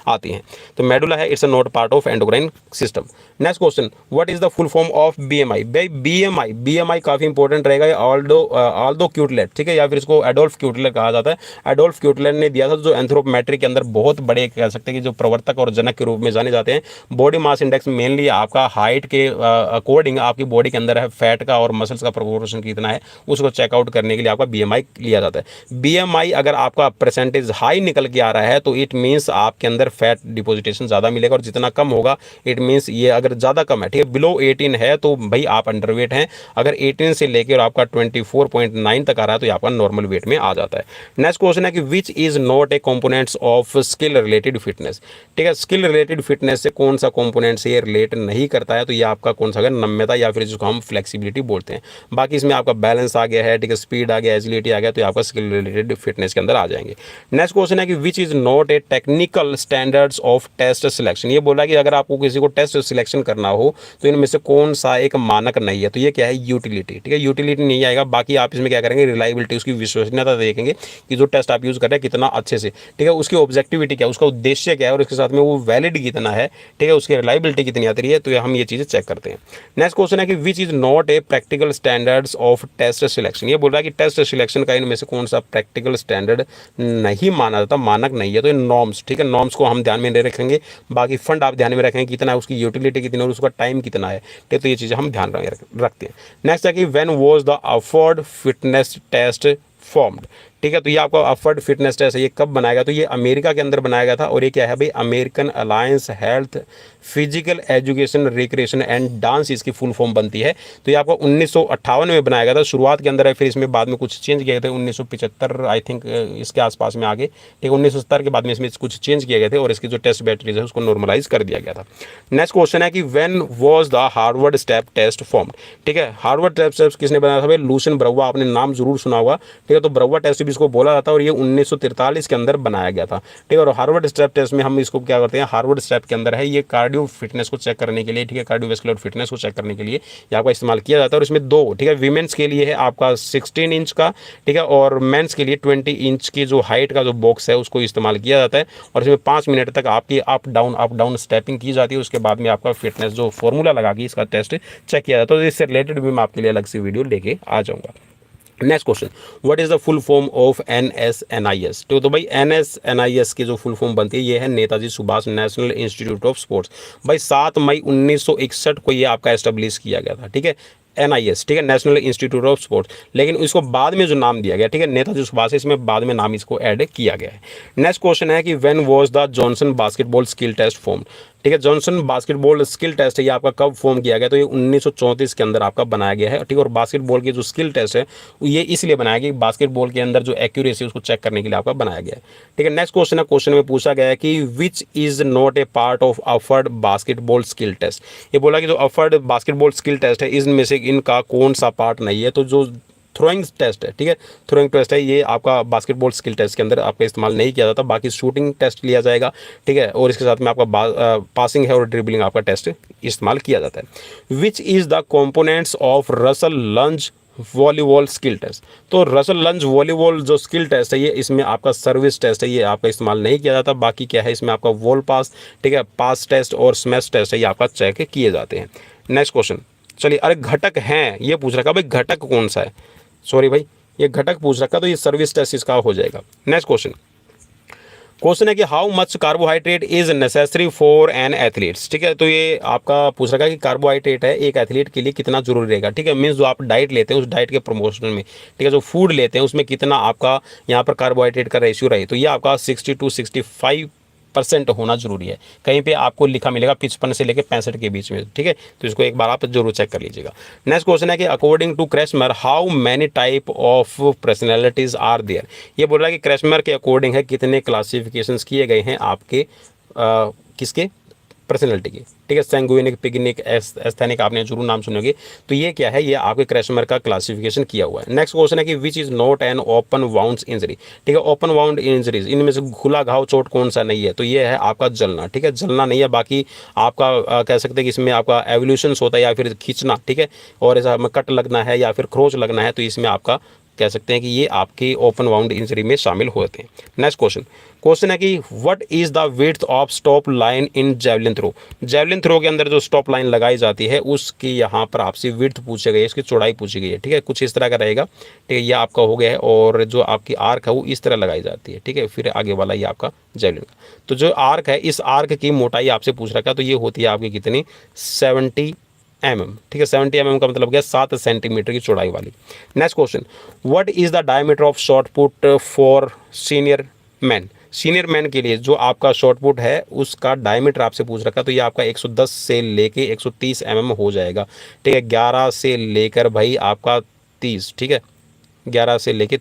आती हैं। तो मेडुला है, it's a not part of endocrine system. Next question, what is the full form of BMI. भाई बीएमआई काफी इंपॉर्टेंट रहेगा, ऑल्डो क्यूटलेट, ठीक है, या फिर इसको एडोल्फ क्यूटलेट कहा जाता है। एडोल्फ क्यूटलेट ने दिया था, जो एंथ्रोपोमेट्री के अंदर बहुत बड़े कह सकते हैं कि जो प्रवर्तक और जनक के रूप में जाने जाते हैं। बॉडी मास इंडेक्स मेनली आपका हाइट के अकॉर्डिंग आपकी बॉडी के अंदर है फैट का और मसल्स का प्रोपोर्शन कितना है, उसको चेकआउट करने के लिए आपका बीएमआई लिया जाता है। बीएमआई अगर आपका परसेंटेज हाई निकल के आ रहा है तो इट मीन्स आपके अंदर फैट डिपोजिटेशन ज़्यादा मिलेगा, और जितना कम होगा इट मीन्स ये अगर ज़्यादा कम है, ठीक है, बिलो 18 है तो भाई आप अंडरवेट हैं। अगर 18 से लेकर आपका 24.9 तक आ रहा है तो ये आपका नॉर्मल वेट में आ जाता है। नेक्स्ट क्वेश्चन है कि which is not A components of skill related fitness. ठीक है, स्किल रिलेटेड फिटनेस से कौन सा कॉम्पोनेंट से ये रिलेट नहीं करता है, तो ये आपका कौन सा है, नम्यता, या फिर जिसको हम फ्लेक्सिबिलिटी बोलते हैं। बाकी इसमें आपका बैलेंस आ गया है, ठीक है, स्पीड आ गया, एजिलिटी आ गया, तो ये आपका स्किल रिलेटेड फिटनेस के अंदर आ जाएंगे। नेक्स्ट क्वेश्चन है कि which is not a technical standards of test selection. ये बोला कि अगर आपको किसी को टेस्ट सिलेक्शन करना हो तो इनमें से कौन सा एक मानक नहीं है, तो ये क्या है, यूटिलिटी। ठीक है, यूटिलिटी नहीं आएगा। बाकी आप इसमें क्या करेंगे, रिलायबिलिटी, उसकी विश्वसनीयता देखेंगे कि जो टेस्ट आप यूज कर रहे हैं कितना अच्छे से, ठीक है, उसकी ऑब्जेक्टिविटी क्या है, उसका उद्देश्य क्या है, और इसके साथ में वो वैलिड कितना है, ठीक है, उसकी रिलायबिलिटी कितनी आती है, तो हम ये चीज़ें चेक करते हैं। नेक्स्ट क्वेश्चन है कि which is not a practical standards of test selection. ये बोल रहा है कि टेस्ट सिलेक्शन का इनमें से कौन सा प्रैक्टिकल स्टैंडर्ड नहीं माना जाता, मानक नहीं है, तो नॉर्म्स। ठीक है, नॉर्म्स को हम ध्यान में नहीं रखेंगे। बाकी फंड आप ध्यान में रखेंगे, कितना है, उसकी यूटिलिटी कितनी है और उसका टाइम कितना है, ठीक है, तो ये चीज़ें हम ध्यान रखते हैं। नेक्स्ट है कि when was the AAHPERD fitness test formed. ठीक है, तो ये आपका ऑफर्ड फिटनेस टेस्ट है, ये कब बनाया गया, तो ये अमेरिका के अंदर बनाया गया था। और ये क्या है भाई, American alliance health physical education recreation and dance इसकी फुल फॉर्म बनती है। तो ये आपको 1958 में बनाया गया था, शुरुआत के अंदर है, फिर इसमें बाद में कुछ चेंज किए गए थे, 1975 आई थिंक इसके आसपास में आगे, ठीक है, 1970 के बाद में इसमें कुछ चेंज किए गए थे और इसकी जो टेस्ट बैटरीज है उसको नॉर्मलाइज कर दिया गया था। नेक्स्ट क्वेश्चन है कि when was the Harvard step test formed. ठीक है, हार्वर्ड स्टेप टेस्ट किसने बनाया था भाई, लूसियन ब्रवा, आपने नाम जरूर सुना होगा, ठीक है, तो ब्रवा टेस्ट भी इसको बोला जाता है और ये 1943 के अंदर बनाया गया था। ठीक है, और हार्वर्ड स्टेप टेस्ट में हम इसको क्या करते हैं, हार्वर्ड स्टेप के अंदर है ये कार्डियो फिटनेस को चेक करने के लिए, ठीक है, कार्डियोवैस्कुलर फिटनेस को चेक करने के लिए ये आपका इस्तेमाल किया जाता है। और इसमें दो, ठीक है, वीमेंस के लिए है आपका 16 इंच का, ठीक है, और मेंस के लिए 20 इंच की जो हाइट का जो बॉक्स है उसको इस्तेमाल किया जाता है। और इसमें 5 मिनट तक आपकी अप डाउन स्टेपिंग की जाती है। उसके बाद में आपका फिटनेस जो फॉर्मूला लगा के इसका टेस्ट चेक किया जाता है। तो इससे रिलेटेड भी मैं आपके लिए अलग से वीडियो लेके आ जाऊँगा। Next question, what is the full form of NSNIS। तो भाई NSNIS की जो फुल फॉर्म बनती है ये है Netaji Subhash national institute of sports. भाई 7 मई 1961 को ये आपका एस्टेब्लिश किया गया था। ठीक है, NIS, ठीक है, नेशनल इंस्टीट्यूट ऑफ स्पोर्ट्स, लेकिन इसको बाद में जो नाम दिया गया, ठीक है, नेताजी सुभाष, इसमें बाद में नाम इसको ऐड किया गया है। नेक्स्ट क्वेश्चन है कि when was the Johnson basketball skill test form. ठीक है। जॉनसन बास्केटबॉल स्किल टेस्ट है, ये आपका कब फॉर्म किया गया? तो ये 1934 के अंदर आपका बनाया गया है, ठीक है। और बास्केटबॉल की जो स्किल टेस्ट है ये इसलिए बनाया गया कि बास्केटबॉल के अंदर जो एक्यूरेसी है उसको चेक करने के लिए आपका बनाया गया है, ठीक है। नेक्स्ट क्वेश्चन है, क्वेश्चन में पूछा गया है कि which is not a part of AAHPERD basketball skill test. ये बोला कि जो ऑफर्ड बास्केटबॉल स्किल टेस्ट है इनमें से इनका कौन सा पार्ट नहीं है? तो जो थ्रोइंग टेस्ट है, ठीक है, थ्रोइंग टेस्ट है, ये आपका बास्केटबॉल स्किल टेस्ट के अंदर आपका इस्तेमाल नहीं किया जाता। बाकी शूटिंग टेस्ट लिया जाएगा, ठीक है, और इसके साथ में आपका पासिंग है और ड्रिबलिंग आपका टेस्ट इस्तेमाल किया जाता है। Which is the components of Russell Lange volleyball skill test? तो रसल लंज वॉलीबॉल जो स्किल टेस्ट है ये इसमें आपका सर्विस टेस्ट है, ये आपका इस्तेमाल नहीं किया जाता। बाकी क्या है इसमें आपका वॉल पास, ठीक है, पास टेस्ट और स्मैश टेस्ट है, ये आपका चेक किए जाते हैं। नेक्स्ट क्वेश्चन, चलिए, अरे घटक हैं ये पूछ रखा भाई, घटक कौन सा है? सॉरी भाई, ये घटक पूछ रखा, तो ये सर्विस टेस्ट इसका हो जाएगा। नेक्स्ट क्वेश्चन, क्वेश्चन है कि how much carbohydrate is necessary for an athletes, ठीक है। तो ये आपका पूछ रखा है कि कार्बोहाइड्रेट है एक एथलीट के लिए कितना जरूरी रहेगा, ठीक है। मीन्स जो आप डाइट लेते हैं उस डाइट के प्रमोशन में, ठीक है, जो फूड लेते हैं उसमें कितना आपका यहाँ पर कार्बोहाइड्रेट का रेशियो रहे, तो ये आपका 60 to 65% होना जरूरी है। कहीं पे आपको लिखा मिलेगा 55 से लेकर 65 के बीच में, ठीक है। तो इसको एक बार आप जरूर चेक कर लीजिएगा। नेक्स्ट क्वेश्चन है कि according to Kretschmer how many type of personalities are there. ये बोल रहा है कि क्रेस्मर के अकॉर्डिंग है कितने क्लासिफिकेशंस किए गए हैं आपके किसके पर्सनैलिटी की, ठीक है। सैंगुइनिक, पिगनिक, एस्थेनिक, आपने जरूर नाम सुनोगे। तो ये क्या है, ये आपके क्रेस्मर का क्लासिफिकेशन किया हुआ है। नेक्स्ट क्वेश्चन है कि which is not an open wound injury, ठीक है। ओपन वाउंड इंजरीज इनमें से खुला घाव चोट कौन सा नहीं है? तो ये है आपका जलना, ठीक है, जलना नहीं है। बाकी आपका कह सकते हैं कि इसमें आपका एवोल्यूशन होता है या फिर खींचना, ठीक है, और ऐसा कट लगना है या फिर क्रोच लगना है, तो इसमें आपका कह सकते हैं कि ये आपके ओपन वाउंड इंजरी में शामिल होते हैं। नेक्स्ट क्वेश्चन है कि what is the width of stop line in javelin throw. Javelin throw के अंदर जो स्टॉप लाइन लगाई जाती है उसकी यहाँ पर आपसे विड्थ पूछी गई है, इसकी चौड़ाई पूछी गई है, ठीक है। कुछ इस तरह का रहेगा, ठीक है, ये आपका हो गया है। और जो आपकी आर्क है वो इस तरह लगाई जाती है, ठीक है। फिर आगे वाला ये आपका जेवलिन का, तो जो आर्क है इस आर्क की मोटाई आपसे पूछ रखा है, तो ये होती है आपकी कितनी, 70 mm, ठीक है। 70 mm का मतलब क्या, 7 सेंटीमीटर की चौड़ाई वाली। Next question, what is the diameter of short put for senior man. Senior man के लिए जो आपका शॉर्ट पुट है उसका डायमीटर आपसे पूछ रखा, तो ये आपका 110 से लेके 130 mm हो जाएगा, ठीक है। 11 से लेकर भाई आपका 30, ठीक है, 11 से लेके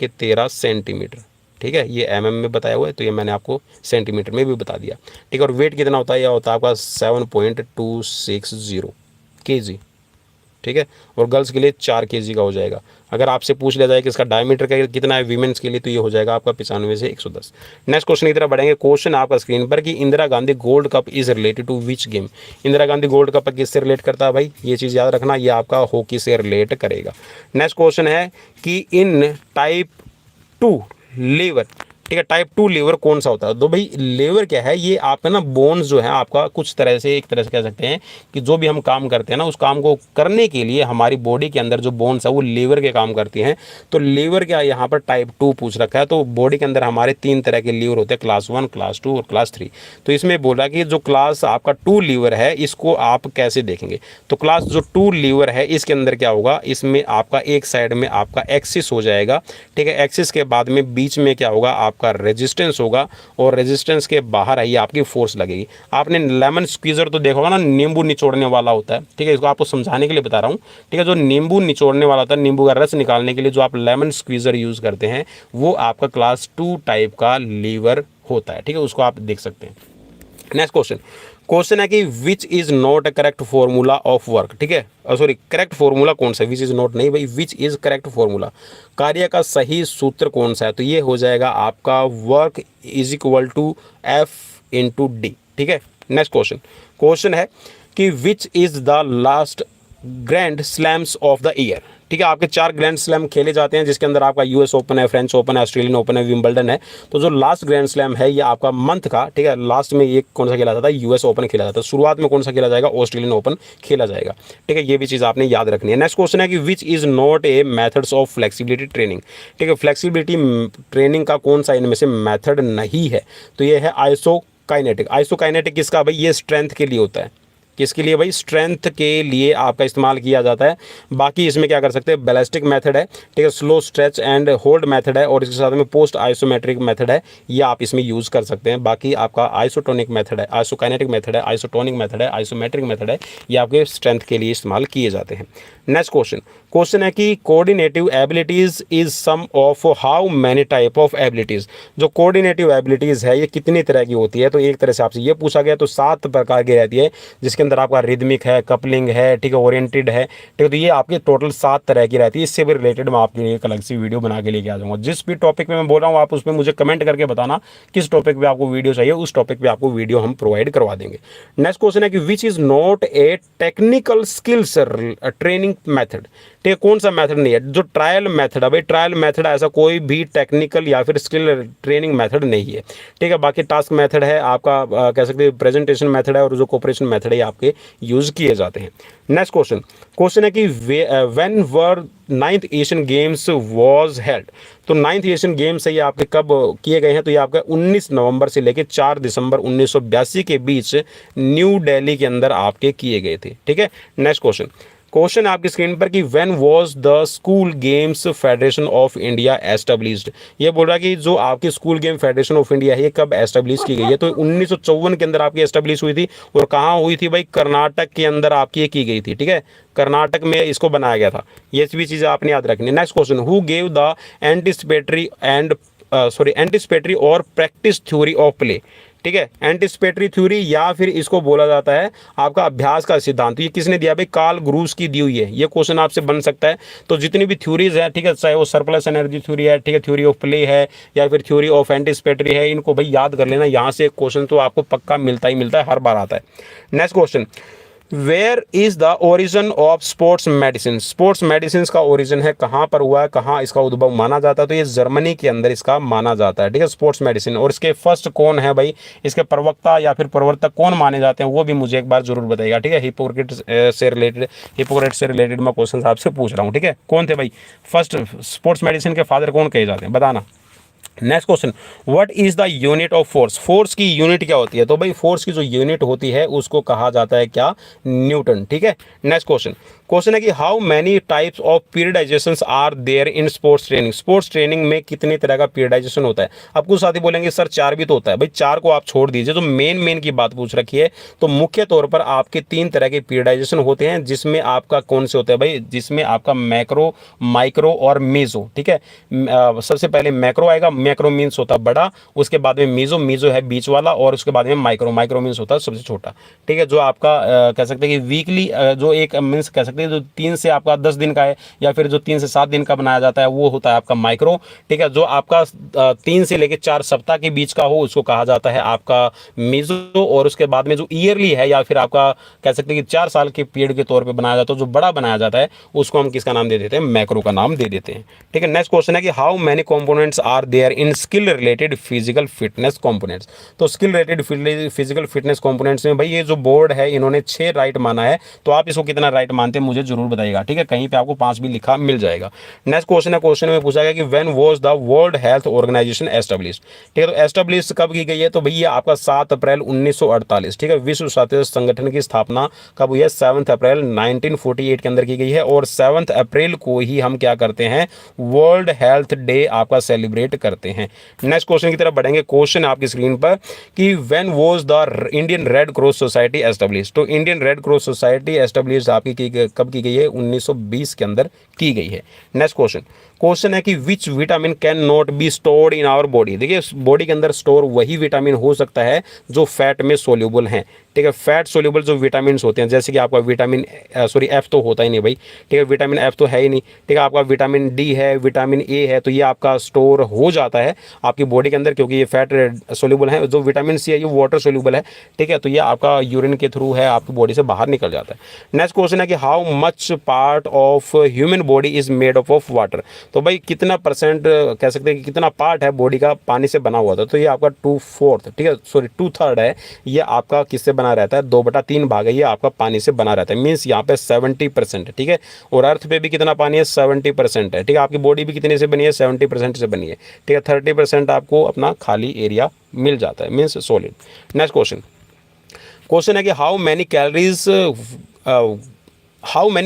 13 सेंटीमीटर, ठीक है। ये mm में बताया हुआ है, तो ये मैंने आपको सेंटीमीटर में भी बता दिया, ठीक है। और वेट कितना होता है, यह होता है आपका 7.260 kg, ठीक है। और गर्ल्स के लिए 4 kg का हो जाएगा। अगर आपसे पूछ लिया जाए कि इसका डायमीटर का कितना है वीमेंस के लिए, तो ये हो जाएगा आपका 95 से 110। नेक्स्ट क्वेश्चन की तरफ बढ़ेंगे। क्वेश्चन आपका स्क्रीन पर कि Indira Gandhi gold cup is related to which game. Indira Gandhi gold cup किससे रिलेट करता है भाई, ये चीज़ याद रखना, ये आपका हॉकी से रिलेट करेगा। नेक्स्ट क्वेश्चन है कि इन टाइप 2 लीवर, ठीक है, टाइप 2 लीवर कौन सा होता है। तो भाई लीवर क्या है, ये आपका ना बोन्स जो है आपका कुछ तरह से, एक तरह से कह सकते हैं कि जो भी हम काम करते हैं ना उस काम को करने के लिए हमारी बॉडी के अंदर जो बोन्स है वो लीवर के काम करती हैं। तो लीवर क्या यहाँ पर टाइप 2 पूछ रखा है। तो बॉडी के अंदर हमारे 3 तरह के लीवर होते हैं, क्लास 1, क्लास 2 और क्लास 3। तो इसमें बोला कि जो क्लास आपका 2 लीवर है इसको आप कैसे देखेंगे। तो क्लास जो 2 लीवर है इसके अंदर क्या होगा, इसमें आपका एक साइड में आपका एक्सिस हो जाएगा, ठीक है। एक्सिस के बाद में बीच में क्या होगा, आपका रेजिस्टेंस होगा, और रेजिस्टेंस के बाहर है ये आपकी फोर्स लगेगी। आपने लेमन स्क्वीजर तो देखा होगा ना, नींबू निचोड़ने वाला होता है, ठीक है। इसको आपको समझाने के लिए बता रहा हूँ, ठीक है। जो नींबू निचोड़ने वाला होता है, नींबू का रस निकालने के लिए जो आप लेमन स्क्वीजर यूज़ करते हैं वो आपका क्लास 2 टाइप का लीवर होता है, ठीक है। उसको आप देख सकते हैं। नेक्स्ट क्वेश्चन है कि which is not a correct formula of work, ठीक है। सॉरी, करेक्ट फॉर्मूला कौन सा है, विच इज नॉट नहीं भाई, विच इज करेक्ट फॉर्मूला, कार्य का सही सूत्र कौन सा है। तो ये हो जाएगा आपका work is equal to F into D, ठीक है। नेक्स्ट क्वेश्चन है कि which is the last grand slams of the year, ठीक है। आपके 4 ग्रैंड स्लैम खेले जाते हैं जिसके अंदर आपका US ओपन है, फ्रेंच ओपन है, ऑस्ट्रेलियन ओपन है, विंबलडन है। तो जो लास्ट ग्रैंड स्लैम है ये आपका मंथ का, ठीक है, लास्ट में ये कौन सा खेला जाता है, US ओपन खेला जाता है। शुरुआत में कौन सा खेला जाएगा, ऑस्ट्रेलियन ओपन खेला जाएगा, ठीक है। ये भी चीज़ आपने याद रखनी है। नेक्स्ट क्वेश्चन है कि which is not A methods of flexibility training, ठीक है। फ्लेक्सिबिलिटी ट्रेनिंग का कौन सा इनमें से मेथड नहीं है। तो ये है आइसोकाइनेटिक। आइसोकाइनेटिक किसका भाई, ये स्ट्रेंथ के लिए होता है, किसके लिए भाई, स्ट्रेंथ के लिए आपका इस्तेमाल किया जाता है। बाकी इसमें क्या कर सकते हैं, बैलिस्टिक मेथड है, ठीक है, slow stretch and hold method है, और इसके साथ में पोस्ट आइसोमेट्रिक मेथड है, ये आप इसमें यूज़ कर सकते हैं। बाकी आपका आइसोटोनिक मेथड है, आइसोकाइनेटिक मेथड है, आइसोटोनिक मेथड है, आइसोमेट्रिक मेथड है, ये आपके स्ट्रेंथ के लिए इस्तेमाल किए जाते हैं। नेक्स्ट क्वेश्चन है कि coordinative abilities is sum of how many type of abilities. जो कोऑर्डिनेटिव एबिलिटीज़ है ये कितनी तरह की होती है, तो एक तरह से आपसे ये पूछा गया, तो 7 प्रकार की रहती है, जिसके अंदर आपका रिदमिक है, कपलिंग है, ठीक है, ओरिएंटेड है, ठीक है, तो ये आपके टोटल 7 तरह की रहती है। इससे भी रिलेटेड मैं आपके लिए एक अलग सी वीडियो बना के लेके आ जाऊँगा। जिस भी टॉपिक पे मैं बोल रहा हूँ आप उसमें मुझे कमेंट करके बताना किस टॉपिक पे आपको वीडियो चाहिए, उस टॉपिक पे आपको वीडियो हम प्रोवाइड करवा देंगे। नेक्स्ट क्वेश्चन है कि which is not a technical skills training method, ठीक है, कौन सा मेथड नहीं है जो ट्रायल मेथड है। भाई ट्रायल मेथड ऐसा कोई भी टेक्निकल या फिर स्किल ट्रेनिंग मेथड नहीं है, ठीक है। बाकी टास्क मेथड है आपका, कह सकते हैं प्रेजेंटेशन मेथड है, और जो कोऑपरेशन मेथड है आपके यूज़ किए जाते हैं। नेक्स्ट क्वेश्चन है कि when were 9th Asian games was held. तो 9th एशियन गेम्स है ये आपके कब किए गए हैं, तो ये आपका 19 नवंबर से लेकर 4 दिसंबर 1982 के बीच न्यू दिल्ली के अंदर आपके किए गए थे, ठीक है। नेक्स्ट क्वेश्चन आपकी स्क्रीन पर कि when was the school games federation of India established. ये बोल रहा है कि जो आपकी school game federation of India है ये कब एस्टेब्लिश की गई है, तो 1954 के अंदर आपकी एस्टेब्लिश हुई थी। और कहाँ हुई थी भाई, कर्नाटक के अंदर आपकी ये की गई थी, ठीक है, कर्नाटक में इसको बनाया गया था। ये भी चीज़ें आपने याद रखनी है। Next question, who gave the anticipatory और प्रैक्टिस थ्योरी ऑफ प्ले, ठीक है, एंटिसिपेटरी थ्योरी या फिर इसको बोला जाता है आपका अभ्यास का सिद्धांत। ये किसने दिया भाई, कार्ल ग्रूस की दी हुई है। ये क्वेश्चन आपसे बन सकता है। तो जितनी भी थ्योरीज है, ठीक है, चाहे वो सरप्लस एनर्जी थ्योरी है, ठीक है, थ्योरी ऑफ प्ले है, या फिर थ्योरी ऑफ एंटिसिपेटरी है, इनको भाई याद कर लेना। यहाँ से क्वेश्चन तो आपको पक्का मिलता ही मिलता है, हर बार आता है। Next question, where is the origin of sports medicine. Sports medicine का ओरिजिन है, कहाँ पर हुआ है, कहाँ इसका उद्भव माना जाता है, तो ये जर्मनी के अंदर इसका माना जाता है, ठीक है, स्पोर्ट्स मेडिसिन। और इसके फर्स्ट कौन है भाई, इसके प्रवक्ता या फिर प्रवर्तक कौन माने जाते हैं, वो भी मुझे एक बार जरूर बताइएगा, ठीक है। हिपोक्रेट्स से रिलेटेड मैं क्वेश्चन आपसे पूछ रहा हूँ, ठीक है। कौन थे भाई फर्स्ट स्पोर्ट्स मेडिसिन के फादर, कौन कहे जाते हैं, बताना। Next question, what is the unit of force. Force की यूनिट क्या होती है, तो भाई फोर्स की जो यूनिट होती है उसको कहा जाता है क्या, न्यूटन, ठीक है। नेक्स्ट क्वेश्चन है कि how many types of periodization are there in sports training. Sports training में कितने तरह का पीरियडाइजेशन होता है। अब कुछ साथी बोलेंगे सर 4 भी तो होता है। भाई 4 को आप छोड़ दीजिए, जो मेन की बात पूछ रखी है, तो मुख्य तौर पर आपके 3 तरह के पीरियडाइजेशन होते हैं, जिसमें आपका कौन से होते हैं भाई, जिसमें आपका मैक्रो, माइक्रो और मीजो, ठीक है। सबसे पहले मैक्रो आएगा, मैक्रो मीन्स होता है बड़ा, उसके बाद में मीजो है बीच वाला, और उसके बाद में माइक्रो मीन्स होता है सबसे छोटा, ठीक है। जो आपका कह सकते हैं कि वीकली जो एक मीन्स कह सकते हैं जो 3 से आपका 10 दिन का है, या फिर जो 3 से 7 दिन का बनाया जाता है, वो होता है आपका माइक्रो, ठीक है। जो आपका 3 से लेकर 4 सप्ताह के बीच का हो उसको कहा जाता है आपका मीजो। और उसके बाद में जो ईयरली है या फिर आपका कह सकते हैं कि 4 साल के पीरियड के तौर पे बनाया जाता है, जो बड़ा बनाया जाता है, उसको हम किसका नाम दे देते हैं, मैक्रो का नाम दे देते हैं, ठीक है। नेक्स्ट क्वेश्चन है कि how many components are there in skill related physical fitness components. तो skill related physical fitness components में भाई ये जो बोर्ड है इन्होंने 6 राइट माना है, तो आप इसको कितना राइट मानते हैं मुझे जरूर बताइएगा, ठीक है। कहीं पे आपको 5 भी लिखा मिल जाएगा। नेक्स्ट क्वेश्चन में पूछा गया कि when was the World Health Organization established, ठीक है। तो एस्टेब्लिश कब की गई है, तो भैया आपका 7 अप्रैल 1948, ठीक है। विश्व स्वास्थ्य संगठन की स्थापना कब हुई है, 7 अप्रैल 1948 के अंदर की गई है। और 7 अप्रैल को ही हम क्या करते हैं, वर्ल्ड हेल्थ डे आपका सेलिब्रेट करते हैं। नेक्स्ट क्वेश्चन की तरफ बढ़ेंगे। क्वेश्चन आपकी स्क्रीन पर कि when was the Indian Red Cross Society establish. तो Indian Red Cross Society establish आपकी कब की गई है, 1920 के अंदर की गई है। नेक्स्ट क्वेश्चन है कि which vitamin can not be stored in our body. देखिए बॉडी के अंदर स्टोर वही विटामिन हो सकता है जो फैट में सोल्यूबल हैं, ठीक है। फैट सोल्यूबल जो विटामिन होते हैं, जैसे कि आपका विटामिन एफ तो होता ही नहीं भाई, ठीक है, विटामिन एफ तो है ही नहीं, ठीक है। आपका विटामिन डी है, विटामिन ए है, तो ये आपका स्टोर हो जाता है आपकी बॉडी के अंदर, क्योंकि ये फैट सोल्यूबल है। जो विटामिन सी है ये वाटर सोल्यूबल है, ठीक है, तो ये आपका यूरिन के थ्रू है आपकी बॉडी से बाहर निकल जाता है। नेक्स्ट क्वेश्चन है कि how much part of human body is made up of water. तो भाई कितना परसेंट कह सकते हैं कि कितना पार्ट है बॉडी का पानी से बना हुआ था, तो ये आपका 2/4, ठीक है, सॉरी 2/3 है, ये आपका किससे बना रहता है, 2/3 भाग है ये आपका पानी से बना रहता है। मीन्स यहाँ पे 70%, ठीक है। और अर्थ पे भी कितना पानी है, 70% है, ठीक है। आपकी बॉडी भी कितने से बनी है, 70% से बनी है, ठीक है। 30% आपको अपना खाली एरिया मिल जाता है, means solid. Next question, question है कि how many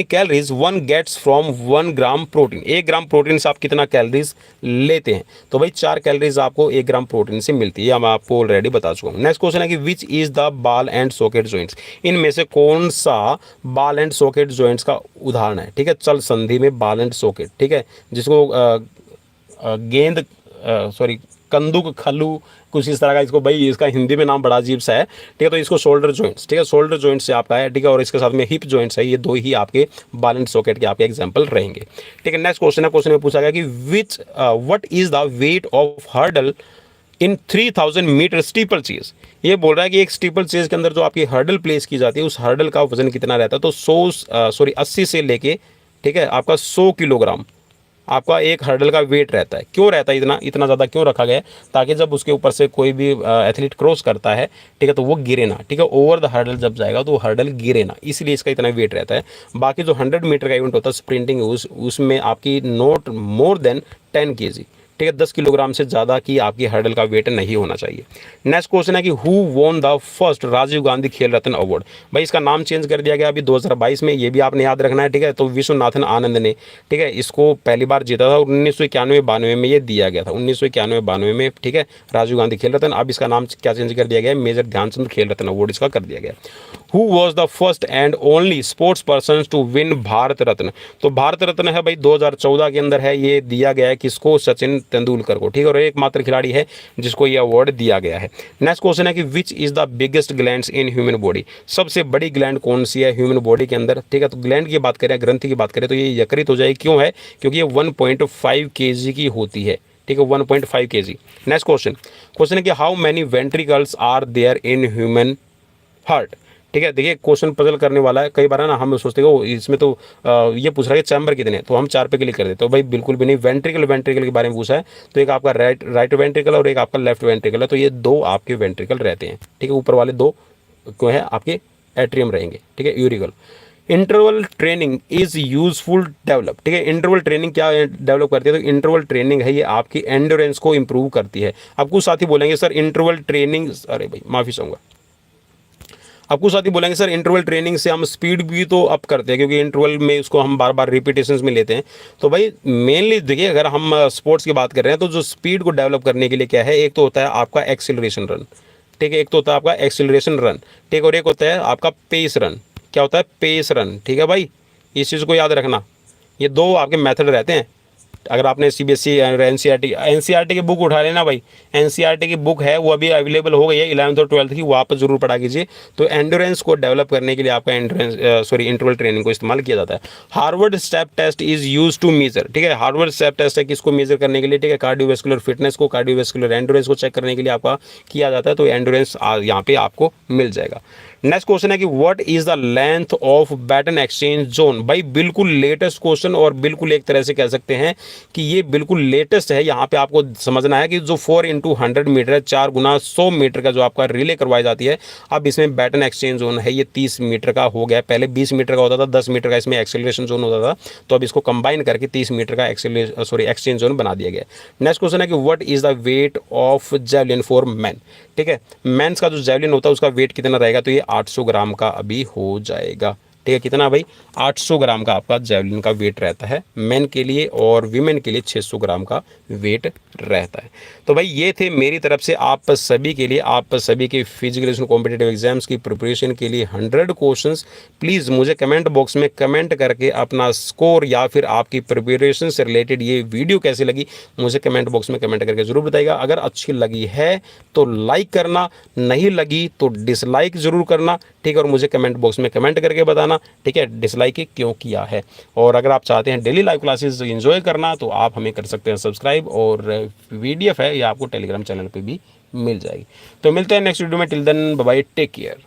calories one gets from 1 gram protein. 1 gram protein से आप कितना कैलोरीज लेते हैं? तो भाई 4 कैलोरीज आपको 1 ग्राम प्रोटीन से मिलती है, मैं आपको ऑलरेडी बता चुका हूँ। नेक्स्ट क्वेश्चन है कि which is the ball and socket joints. इनमें से कौन सा बॉल एंड सॉकेट जॉइंट्स का उदाहरण है? ठीक है, चल संधि में बॉल एंड सॉकेट, ठीक है, जिसको गेंद सॉरी कंदुक खल्लू कुछ इस तरह का, इसको भाई इसका हिंदी में नाम बड़ा अजीब सा है, ठीक है। तो इसको शोल्डर जॉइंट्स, ठीक है, शोल्डर जॉइंट्स से आपका है, ठीक है, और इसके साथ में हिप जॉइंट्स है। ये दो ही आपके बॉल एंड सॉकेट के आपके एग्जांपल रहेंगे, ठीक है। नेक्स्ट क्वेश्चन है, क्वेश्चन में पूछा गया कि what is the weight of hurdle in 3000 metre steeplechase. ये बोल रहा है कि एक स्टीपल चेज के अंदर जो आपकी हर्डल प्लेस की जाती है, उस हर्डल का वजन कितना रहता है? तो 80 से लेके, ठीक है, आपका 100 किलोग्राम आपका एक हर्डल का वेट रहता है। क्यों रहता है इतना ज़्यादा क्यों रखा गया है? ताकि जब उसके ऊपर से कोई भी एथलीट क्रॉस करता है, ठीक है, तो वो गिरे ना, ठीक है, ओवर द हर्डल जब जाएगा तो वो हर्डल गिरे ना, इसलिए इसका इतना वेट रहता है। बाकी जो 100 मीटर का इवेंट होता है स्प्रिंटिंग, उसमें आपकी नॉट मोर देन 10 kg, ठीक है, 10 किलोग्राम से ज़्यादा की आपकी हर्डल का वेट नहीं होना चाहिए। नेक्स्ट क्वेश्चन है कि who won the first Rajiv Gandhi Khel Ratna award. भाई इसका नाम चेंज कर दिया गया अभी 2022 में, ये भी आपने याद रखना है, ठीक है। तो विश्वनाथन आनंद ने, ठीक है, इसको पहली बार जीता था 1991-92 में ये दिया गया था, 1991-92 में, ठीक है, राजीव गांधी खेल रत्न। अब इसका नाम क्या चेंज कर दिया गया है? मेजर ध्यानचंद खेल रत्न अवार्ड इसका कर दिया गया। Who was the first and only sports person to win Bharat Ratna. तो भारत रत्न है भाई 2014 के अंदर है, ये दिया गया है किसको? सचिन तेंदुलकर को, ठीक है, और एकमात्र खिलाड़ी है जिसको ये अवार्ड दिया गया है। नेक्स्ट क्वेश्चन है कि which is the biggest glands in human body. सबसे बड़ी ग्लैंड कौन सी है ह्यूमन बॉडी के अंदर? ठीक है, तो ग्लैंड की बात करें, ग्रंथि की बात करें, तो ये यकृत हो जाएगी। क्यों है? क्योंकि ये 1.5 kg की होती है, ठीक है, 1.5 kg। नेक्स्ट क्वेश्चन है कि how many ventricles are there in human heart. ठीक है, देखिए क्वेश्चन पजल करने वाला है। कई बार है ना हम सोचते हैं इसमें तो ये पूछ रहा है कि चैम्बर कितने हैं, तो हम 4 पे क्लिक कर देते हैं। तो भाई बिल्कुल भी नहीं, वेंट्रिकल के बारे में पूछा है, तो एक आपका राइट वेंट्रिकल और एक आपका लेफ्ट वेंट्रिकल है, तो ये 2 आपके वेंट्रिकल रहते हैं, ठीक है। ऊपर वाले 2 को है आपके एट्रियम रहेंगे, ठीक है, uracil. Interval training is useful develop, ठीक है। इंटरवल ट्रेनिंग क्या डेवलप करती है? तो इंटरवल ट्रेनिंग है ये आपकी एंडोरेंस को इंप्रूव करती है। अब कुछ साथी बोलेंगे सर इंटरवल ट्रेनिंग, अरे भाई माफी चाहूंगा, आपको साथी बोलेंगे सर इंटरवल ट्रेनिंग से हम स्पीड भी तो अप करते हैं, क्योंकि इंटरवल में उसको हम बार बार रिपीटेशंस में लेते हैं। तो भाई मेनली देखिए, अगर हम स्पोर्ट्स की बात कर रहे हैं तो जो स्पीड को डेवलप करने के लिए क्या है, एक तो होता है आपका एक्सीलरेशन रन, ठीक है, एक तो होता है आपका एक्सीलरेशन रन, ठीक, और एक होता है आपका पेस रन। क्या होता है? पेस रन, ठीक है भाई, इस चीज़ को याद रखना। ये 2 आपके मेथड रहते हैं। अगर आपने सीबीएसई और एनसीईआरटी की बुक उठा लेना भाई, एनसीईआरटी की बुक है वो अभी अवेलेबल हो गई है 11th और 12th की, वो आप जरूर पढ़ा कीजिए। तो एंडोरेंस को डेवलप करने के लिए आपका इंटरवल ट्रेनिंग को इस्तेमाल किया जाता है। Harvard step test is use to measure, ठीक है, हार्वर्ड स्टेप टेस्ट है किसको मेजर करने के लिए? ठीक है, कार्डियोवेस्कुलर फिटनेस को, कार्डियोवेस्कुलर एंडोरेंस को चेक करने के लिए आपका किया जाता है। तो एंडोरेंस यहाँ पे आपको मिल जाएगा। नेक्स्ट क्वेश्चन है कि what is the length of baton exchange zone. भाई बिल्कुल लेटेस्ट क्वेश्चन, और बिल्कुल एक तरह से कह सकते हैं कि ये बिल्कुल लेटेस्ट है। यहाँ पे आपको समझना है कि जो 4 × 100 मीटर है, 4 × 100 मीटर का जो आपका रिले करवाई जाती है, अब इसमें बैटन एक्सचेंज जोन है ये 30 मीटर का हो गया। पहले 20 मीटर का होता था, 10 मीटर का इसमें एक्सेलरेशन जोन होता था, तो अब इसको कंबाइन करके 30 मीटर का एक्सचेंज जोन बना दिया गया। नेक्स्ट क्वेश्चन है कि what is the weight of javelin for man. ठीक है, मेंस का जो जेवलिन होता है उसका वेट कितना रहेगा? तो ये 800 ग्राम का अभी हो जाएगा। ठीक है, कितना भाई? 800 ग्राम का आपका जेवलिन का वेट रहता है मेन के लिए, और वीमेन के लिए 600 ग्राम का वेट रहता है। तो भाई ये थे मेरी तरफ से आप सभी के लिए, आप सभी के फिजिकल कॉम्पिटिटिव एग्जाम्स की प्रिपरेशन के लिए 100 क्वेश्चंस। प्लीज़ मुझे कमेंट बॉक्स में कमेंट करके अपना स्कोर या फिर आपकी प्रिपरेशन से रिलेटेड ये वीडियो कैसी लगी मुझे कमेंट बॉक्स में कमेंट करके ज़रूर बताइएगा। अगर अच्छी लगी है तो लाइक करना, नहीं लगी तो डिसलाइक ज़रूर करना, ठीक है, और मुझे कमेंट बॉक्स में कमेंट करके बताना, ठीक है, डिसलाइक क्यों किया है। और अगर आप चाहते हैं डेली लाइव क्लासेस एंजॉय करना तो आप हमें कर सकते हैं सब्सक्राइब, और PDF है या आपको टेलीग्राम चैनल पे भी मिल जाएगी। तो मिलते हैं नेक्स्ट वीडियो में। Till then bye bye, take care.